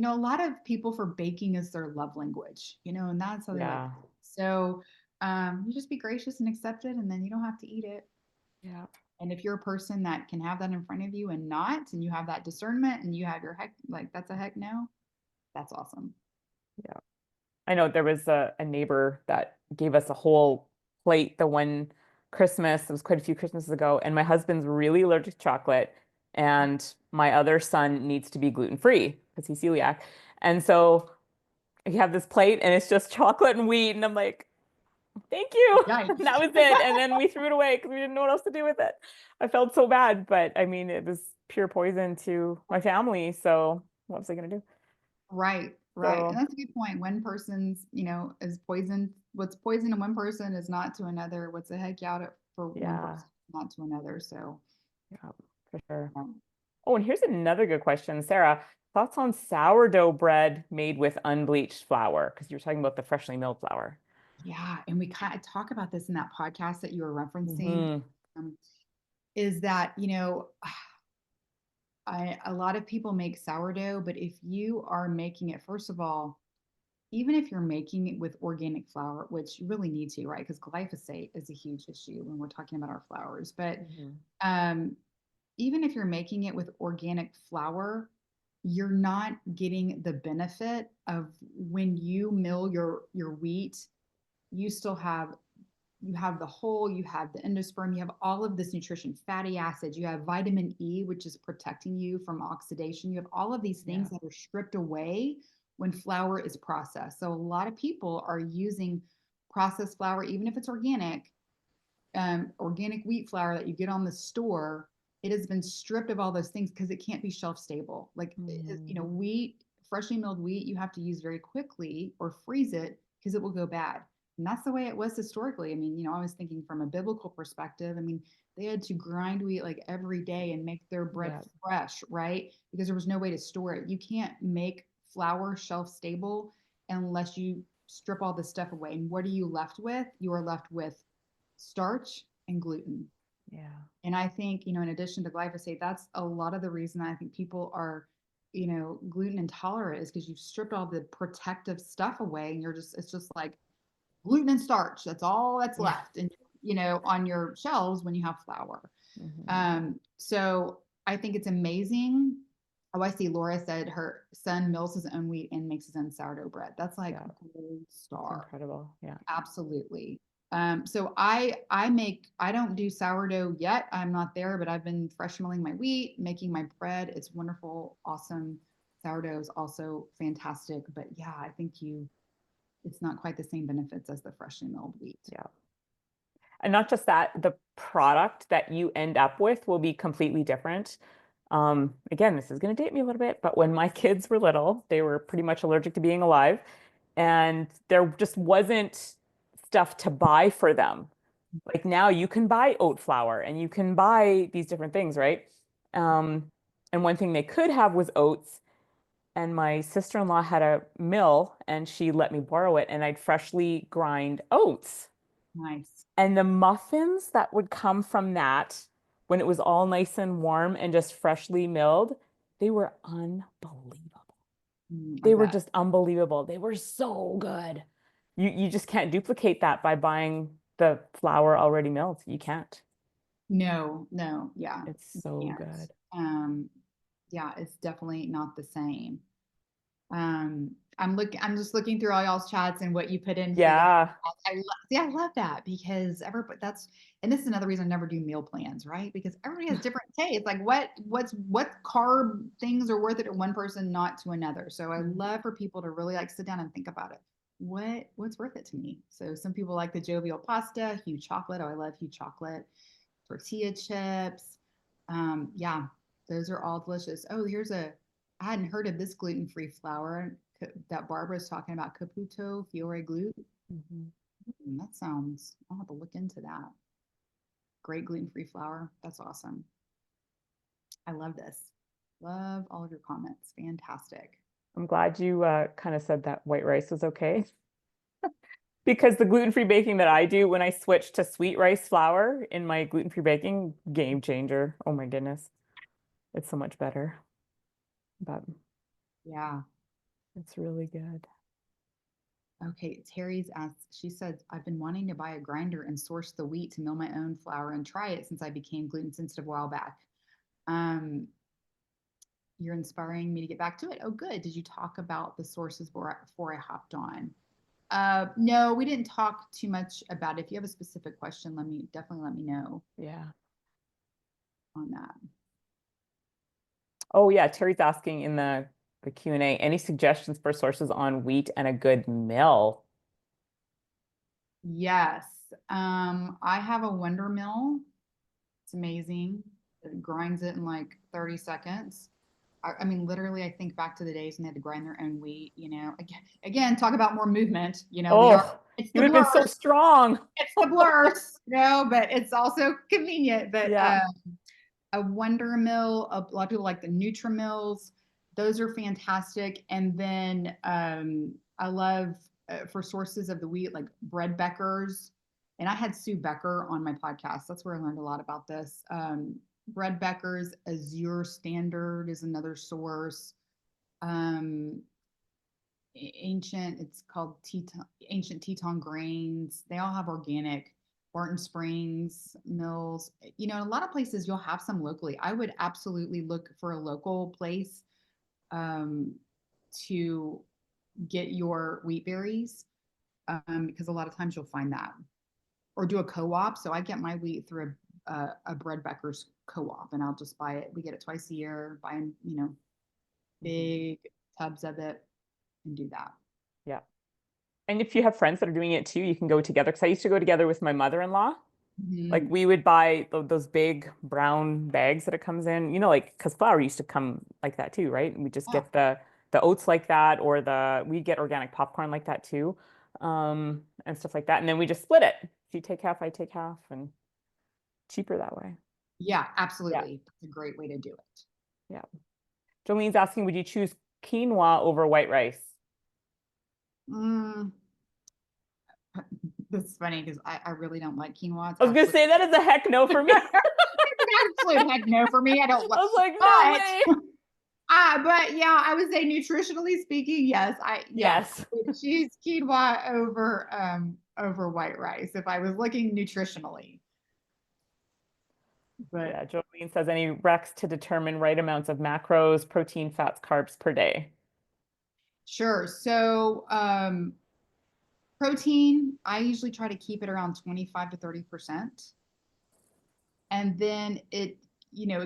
S2: a lot of people for baking is their love language, and that's how they like.
S1: Yeah.
S2: So you just be gracious and accept it, and then you don't have to eat it.
S1: Yeah.
S2: And if you're a person that can have that in front of you and not, and you have that discernment and you have your heck, like that's a heck no, that's awesome.
S1: Yeah. I know there was a neighbor that gave us a whole plate the one Christmas. It was quite a few Christmases ago, and my husband's really allergic to chocolate, and my other son needs to be gluten-free because he's celiac. And so you have this plate, and it's just chocolate and wheat, and I'm like, thank you. And
S2: Yikes.
S1: that was it. And then we threw it away because we didn't know what else to do with it. I felt so bad, but I mean, it was pure poison to my family. So what was I gonna do?
S2: Right, right. And
S1: So
S2: that's a good point. One person's, is poison. What's poison to one person is not to another. What's a heck out for one
S1: yeah,
S2: person, not to another. So,
S1: yeah, for sure.
S2: um,
S1: Oh, and here's another good question, Sarah. Thoughts on sourdough bread made with unbleached flour? Because you were talking about the freshly milled flour.
S2: yeah. And we kind of talk about this in that podcast that you were referencing.
S1: Hmm.
S2: Um, is that, A lot of people make sourdough, but if you are making it, first of all, even if you're making it with organic flour, which you really need to, right? Because glyphosate is a huge issue when we're talking about our flours. But
S1: Mhm.
S2: um, even if you're making it with organic flour, you're not getting the benefit of when you mill your wheat, you still have you have the whole, you have the endosperm, you have all of this nutrition, fatty acids, you have vitamin E, which is protecting you from oxidation. You have all of these
S1: Yeah.
S2: things that are stripped away when flour is processed. So a lot of people are using processed flour, even if it's organic wheat flour that you get on the store. It has been stripped of all those things because it can't be shelf stable. Like,
S1: Mhm.
S2: wheat, freshly milled wheat, you have to use very quickly or freeze it because it will go bad. And that's the way it was historically. I mean, I was thinking from a biblical perspective. I mean, they had to grind wheat like every day and make their bread
S1: Yeah.
S2: fresh, right? Because there was no way to store it. You can't make flour shelf stable unless you strip all this stuff away. And what are you left with? You are left with starch and gluten.
S1: Yeah.
S2: And I think, in addition to glyphosate, that's a lot of the reason I think people are, gluten intolerant is because you've stripped all the protective stuff away and it's just like gluten and starch. That's all that's
S1: Yeah.
S2: left. And, on your shelves when you have flour.
S1: Mhm.
S2: So I think it's amazing. Oh, I see Laura said her son mills his own wheat and makes his own sourdough bread. That's like
S1: Yeah.
S2: gold
S1: It's
S2: star.
S1: incredible. Yeah.
S2: Absolutely. So I don't do sourdough yet. I'm not there, but I've been fresh milling my wheat, making my bread. It's wonderful, awesome. Sourdough is also fantastic, but yeah, I think it's not quite the same benefits as the freshly milled wheat.
S1: Yeah. And not just that, the product that you end up with will be completely different. Again, this is going to date me a little bit, but when my kids were little, they were pretty much allergic to being alive, and there just wasn't stuff to buy for them. Like now you can buy oat flour and you can buy these different things, right? Um, and one thing they could have was oats. And my sister-in-law had a mill and she let me borrow it, and I'd freshly grind oats.
S2: Nice.
S1: And the muffins that would come from that when it was all nice and warm and just freshly milled, they were unbelievable.
S2: I
S1: They were
S2: bet.
S1: just unbelievable. They were so good. You just can't duplicate that by buying the flour already milled. You can't.
S2: No, no, yeah,
S1: It's
S2: you
S1: so
S2: can't.
S1: good.
S2: Um, yeah, it's definitely not the same. I'm just looking through all y'all's chats and what you put in for the.
S1: Yeah.
S2: I love that because everybody and this is another reason I never do meal plans, right? Because everybody has different tastes. Like what carb things are worth it to one person, not to another. So I
S1: Mhm.
S2: love for people to really like sit down and think about it. What's worth it to me? So some people like the jovial pasta, Hue chocolate. Oh, I love Hue chocolate, tortilla chips. Yeah, those are all delicious. Oh, I hadn't heard of this gluten-free flour that Barbara's talking about, Caputo Fiore glute.
S1: Mhm.
S2: That sounds, I'll have to look into that. Great gluten-free flour. That's awesome. I love this. Love all of your comments. Fantastic.
S1: I'm glad you kind of said that white rice was okay. Because the gluten-free baking that I do when I switch to sweet rice flour in my gluten-free baking, game changer. Oh my goodness. It's so much better. But
S2: Yeah.
S1: it's really good.
S2: Okay, Terry's asked, she said, I've been wanting to buy a grinder and source the wheat to mill my own flour and try it since I became gluten sensitive a while back. You're inspiring me to get back to it. Oh, good. Did you talk about the sources before I hopped on? No, we didn't talk too much about it. If you have a specific question, definitely let me know
S1: Yeah.
S2: on that.
S1: Oh yeah, Terry's asking in the Q&A, any suggestions for sources on wheat and a good mill?
S2: Yes. I have a Wonder Mill. It's amazing. It grinds it in like 30 seconds. I mean, literally, I think back to the days when they had to grind their own wheat, Again, talk about more movement.
S1: Oh,
S2: It's
S1: you
S2: the
S1: would have been so
S2: blurs.
S1: strong.
S2: It's the blurs, but it's also convenient. But
S1: Yeah.
S2: a Wonder Mill, a lot of people like the Nutrimills. Those are fantastic. And then I love for sources of the wheat, like Bread Beckers. And I had Sue Becker on my podcast. That's where I learned a lot about this. Red Becker's Azure Standard is another source. Um, it's called Ancient Teton Grains. They all have organic. Barton Springs Mills. You know, in a lot of places you'll have some locally. I would absolutely look for a local place um, to get your wheat berries because a lot of times you'll find that, or do a co-op. So I get my wheat through a Bread Becker's co-op, and I'll just buy it. We get it twice a year, buying big tubs of it, and do that.
S1: Yeah. And if you have friends that are doing it too, you can go together. Because I used to go together with my mother-in-law. Like
S2: Mhm.
S1: we would buy those big brown bags that it comes in, like because flour used to come like that too, right? And we just
S2: Yeah,
S1: get the oats like that, or we get organic popcorn like that too, and stuff like that. And then we just split it. You take half, I take half, and cheaper that way.
S2: yeah,
S1: Yeah,
S2: absolutely. That's a great way to do it.
S1: yeah. Jolene's asking, would you choose quinoa over white rice?
S2: Mm, this is funny because I really don't like quinoa. It's
S1: I was gonna
S2: absolute,
S1: say that is a heck no for me.
S2: it's an absolute heck no for me. I don't
S1: I
S2: like,
S1: was like, no way.
S2: but but yeah, I would say nutritionally speaking, yes,
S1: Yes.
S2: I would choose quinoa over white rice if I was looking nutritionally. But
S1: Yeah, Jolene says any recs to determine right amounts of macros, protein, fats, carbs per day.
S2: sure. So protein, I usually try to keep it around 25 to 30%. And then it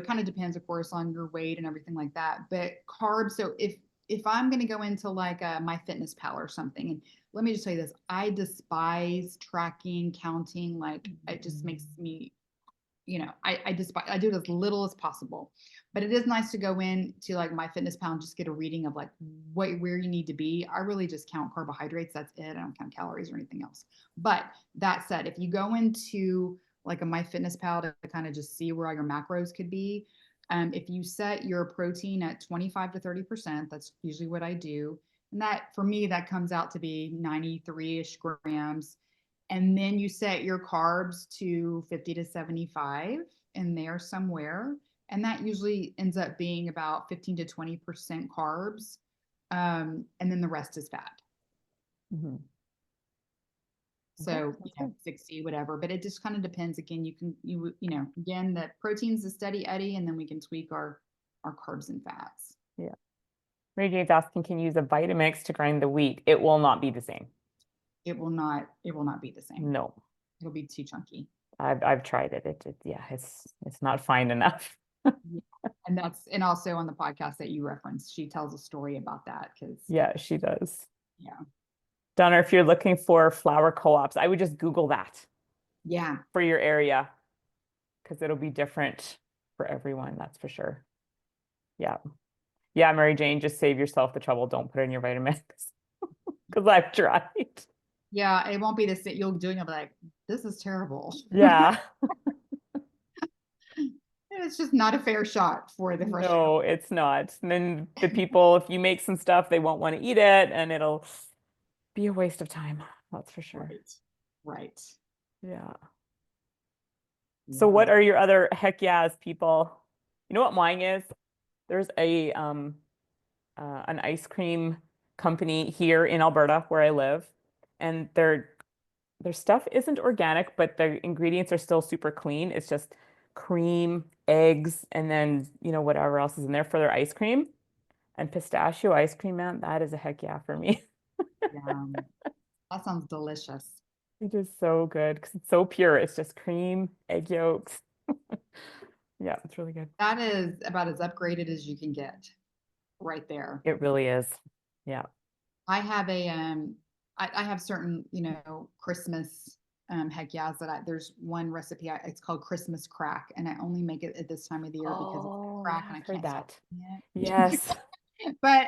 S2: kind of depends, of course, on your weight and everything like that. But carbs, so if I'm going to go into like a my fitness pal or something, and let me just tell you this, I despise tracking, counting. Like it just makes me, I despise, I do it as little as possible. But it is nice to go in to like my fitness pal and just get a reading of like where you need to be. I really just count carbohydrates. That's it. I don't count calories or anything else. But that said, if you go into like a MyFitnessPal to kind of just see where all your macros could be, if you set your protein at 25 to 30%, that's usually what I do. And that for me, that comes out to be 93-ish grams. And then you set your carbs to 50 to 75 in there somewhere. And that usually ends up being about 15 to 20% carbs. And then the rest is fat.
S1: Mhm. Okay,
S2: So,
S1: that's good.
S2: 60, whatever. But it just kind of depends. Again, again, the protein's a steady Eddie, and then we can tweak our carbs and fats.
S1: Yeah. Mary Jane's asking, can you use a Vitamix to grind the wheat? It will not be the same.
S2: It will not be the same.
S1: No,
S2: It'll be too chunky.
S1: I've tried it. Yeah, it's not fine enough.
S2: Yeah. And also on the podcast that you referenced, she tells a story about that because
S1: Yeah, she does.
S2: yeah.
S1: Donna, if you're looking for flour co-ops, I would just Google that
S2: Yeah.
S1: for your area because it'll be different for everyone, that's for sure. Yeah. Yeah, Mary Jane, just save yourself the trouble. Don't put it in your Vitamix because I've tried.
S2: Yeah, it won't be the same. You'll do it, you'll be like, this is terrible.
S1: Yeah.
S2: It's just not a fair shot for the fresh.
S1: No, it's not. And then the people, if you make some stuff, they won't want to eat it and it'll be a waste of time. That's for sure.
S2: Right. Right.
S1: Yeah. So
S2: Yeah.
S1: what are your other heck yeahs, people? You know what mine is? There's an ice cream company here in Alberta where I live, and their stuff isn't organic, but the ingredients are still super clean. It's just cream, eggs, and then, whatever else is in there for their ice cream. And pistachio ice cream, man, that is a heck yeah for me.
S2: Yeah. That sounds delicious.
S1: It is so good because it's so pure. It's just cream, egg yolks. Yeah, it's really good.
S2: That is about as upgraded as you can get right there.
S1: It really is. Yeah.
S2: I have I have certain, Christmas heck yeahs there's one recipe it's called Christmas crack, and I only make it at this time of the year because it's
S1: Oh,
S2: crack
S1: yeah,
S2: and I
S1: I've heard
S2: can't stop
S1: that.
S2: eating it.
S1: Yes,
S2: But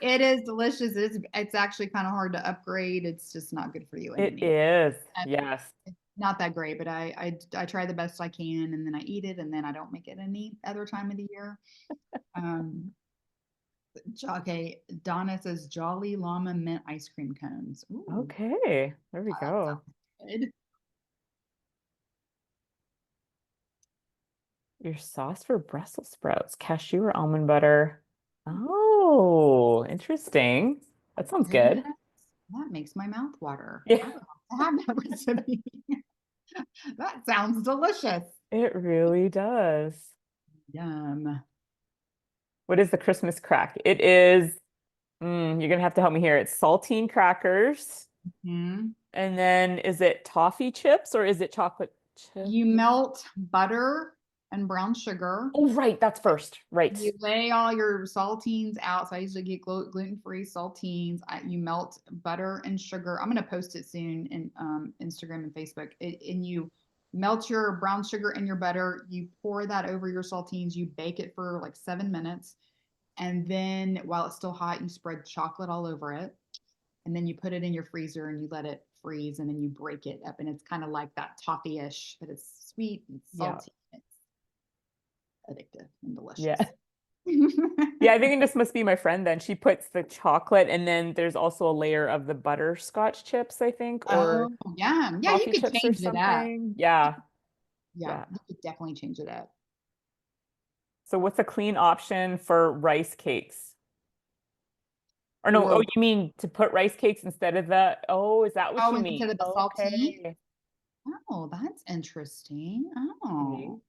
S2: it is delicious. It's actually kind of hard to upgrade. It's just not good for you
S1: it
S2: underneath.
S1: is.
S2: Um,
S1: Yes.
S2: it's not that great, but I try the best I can, and then I eat it, and then I don't make it any other time of the year. Um, okay, Donna says Jolly Llama mint ice cream cones. Ooh,
S1: Okay, there we
S2: that
S1: go.
S2: sounds good.
S1: Your sauce for Brussels sprouts, cashew or almond butter. Oh, interesting. That sounds good.
S2: Goodness, that makes my mouth water.
S1: Yeah,
S2: I would love to have that recipe. That sounds delicious.
S1: it really does.
S2: Yum.
S1: What is the Christmas crack? It is, you're gonna have to help me here. It's saltine crackers.
S2: Mhm.
S1: And then is it toffee chips or is it chocolate chip?
S2: You melt butter and brown sugar.
S1: Oh, right, that's first. Right.
S2: You lay all your saltines out. So I usually get gluten-free saltines. You melt butter and sugar. I'm going to post it soon in Instagram and Facebook. And you melt your brown sugar and your butter. You pour that over your saltines. You bake it for like 7 minutes. And then while it's still hot, you spread chocolate all over it. And then you put it in your freezer and you let it freeze. And then you break it up. And it's kind of like that toffee-ish, but it's sweet and
S1: Yeah.
S2: salty. It's addictive and delicious.
S1: Yeah. Yeah, I think it just must be my friend then. She puts the chocolate and then there's also a layer of the butterscotch chips, I think, or
S2: Oh, yeah. Yeah, you
S1: coffee
S2: could
S1: chips or
S2: change it up.
S1: something. Yeah.
S2: Yeah,
S1: Yeah.
S2: you could definitely change it up.
S1: So what's a clean option for rice cakes? Or no, oh,
S2: For
S1: you mean to put rice cakes instead of the, oh, is that what
S2: oh,
S1: you mean?
S2: instead of the saltine?
S1: Okay.
S2: Oh, that's interesting.
S1: See?
S2: Oh,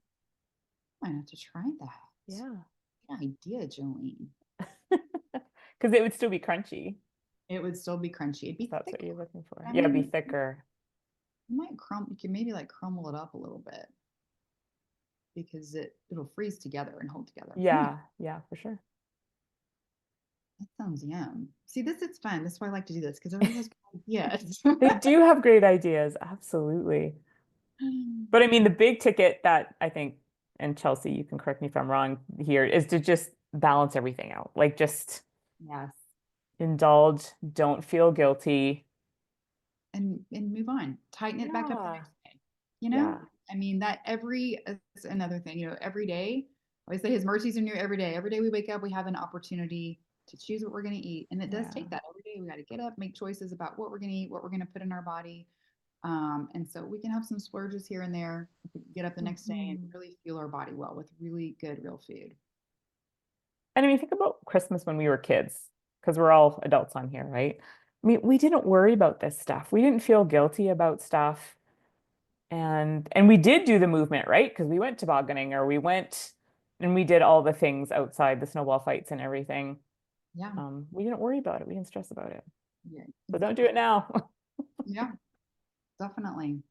S2: I might have to try that.
S1: Yeah.
S2: Good idea, Jolene.
S1: Because it would still be crunchy.
S2: It would still be crunchy. It'd be
S1: That's
S2: thick.
S1: what you're looking for.
S2: I
S1: Yeah, it'd be
S2: mean,
S1: thicker.
S2: you might you can maybe like crumble it up a little bit because it'll freeze together and hold together.
S1: Yeah, yeah, for sure.
S2: That sounds yum. See, this is fun. This is why I like to do this because everybody has good ideas.
S1: They do have great ideas, absolutely. But I mean, the big ticket that I think, and Chelsea, you can correct me if I'm wrong here, is to just balance everything out. Like just
S2: Yes.
S1: indulge, don't feel guilty.
S2: And move on. Tighten it back up the
S1: Yeah,
S2: next day. You know?
S1: yeah,
S2: I mean, that it's another thing, every day, I always say his mercies are new every day. Every day we wake up, we have an opportunity to choose what we're going to eat. And it does
S1: yeah.
S2: take that every day. We got to get up, make choices about what we're going to eat, what we're going to put in our body. And so we can have some splurges here and there. We can get up the next day and
S1: Mhm.
S2: really fuel our body well with really good, real food.
S1: And I mean, think about Christmas when we were kids, because we're all adults on here, right? I mean, we didn't worry about this stuff. We didn't feel guilty about stuff. And we did do the movement, right? Because we went tobogganing or we went and we did all the things outside the snowball fights and everything.
S2: Yeah.
S1: We didn't worry about it. We didn't stress about it.
S2: Yeah.
S1: So don't do
S2: Exactly.
S1: it now.
S2: Yeah, definitely.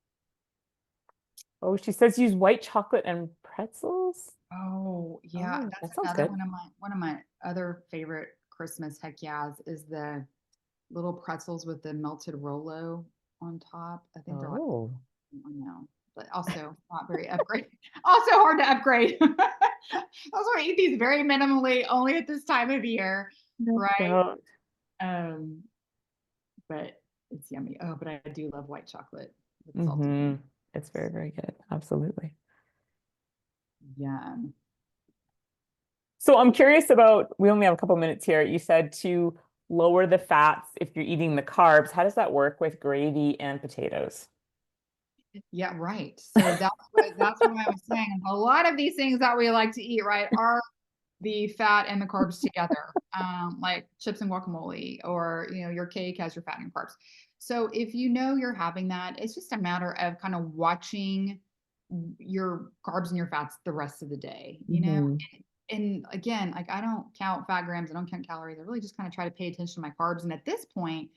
S1: Oh, she says use white chocolate and pretzels.
S2: Oh, yeah,
S1: Oh,
S2: that's
S1: that sounds
S2: another
S1: good.
S2: one of my other favorite Christmas heck yeahs is the little pretzels with the melted Rolo on top. I think they're like,
S1: Oh,
S2: I know, but also not very upgrade. Also hard to upgrade. Also eat these very minimally, only at this time of year,
S1: no
S2: right?
S1: doubt.
S2: Um, but it's yummy. Oh, but I do love white chocolate with salty.
S1: Mm-hmm. It's very, very good. Absolutely.
S2: Yum.
S1: So I'm curious about, we only have a couple minutes here. You said to lower the fats if you're eating the carbs. How does that work with gravy and potatoes?
S2: Yeah, right. So that's what I was saying. A lot of these things that we like to eat, right, are the fat and the carbs together, like chips and guacamole, or your cake has your fat and carbs. So if you know you're having that, it's just a matter of kind of watching your carbs and your fats the rest of the day.
S1: Hmm.
S2: And again, like I don't count fat grams, I don't count calories. I really just kind of try to pay attention to my carbs. And at this point,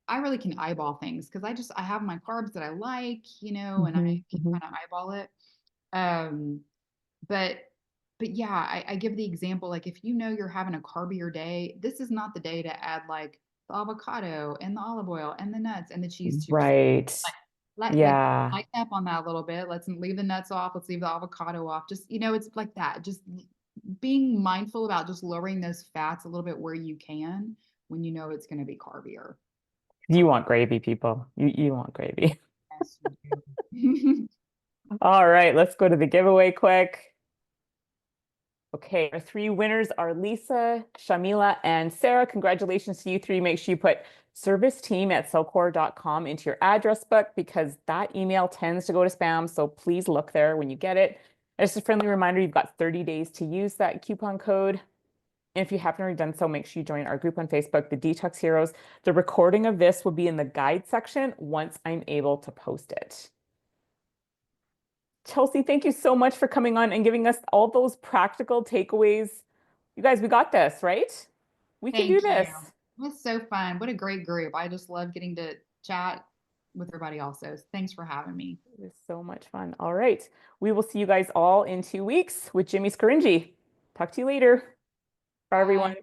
S2: I really can eyeball things because I have my carbs that I like, and I
S1: Hmm.
S2: can
S1: Hmm.
S2: kind of eyeball it. Um, but but yeah, I give the example, like if you know you're having a carbier day, this is not the day to add like the avocado and the olive oil and the nuts and the cheese to your salad.
S1: Right.
S2: Like
S1: Yeah.
S2: lighten up on that a little bit. Let's leave the nuts off. Let's leave the avocado off. Just it's like that. Just being mindful about just lowering those fats a little bit where you can when you know it's going to be carbier.
S1: You want gravy, people. You want gravy.
S2: Yes, you do.
S1: All right, let's go to the giveaway quick. Okay, our three winners are Lisa, Shamila, and Sarah. Congratulations to you three. Make sure you put serviceteam@cellcore.com into your address book because that email tends to go to spam. So please look there when you get it. Just a friendly reminder, you've got 30 days to use that coupon code. And if you haven't already done so, make sure you join our group on Facebook, the Detox Heroes. The recording of this will be in the guide section once I'm able to post it. Chelsea, thank you so much for coming on and giving us all those practical takeaways. You guys, we got this, right? We can do
S2: Thank you.
S1: this.
S2: It was so fun. What a great group. I just love getting to chat with everybody also. Thanks for having me.
S1: It was so much fun. All right. We will see you guys all in 2 weeks with Jimmy Scaringi. Talk to you later. Bye,
S2: Bye.
S1: everyone.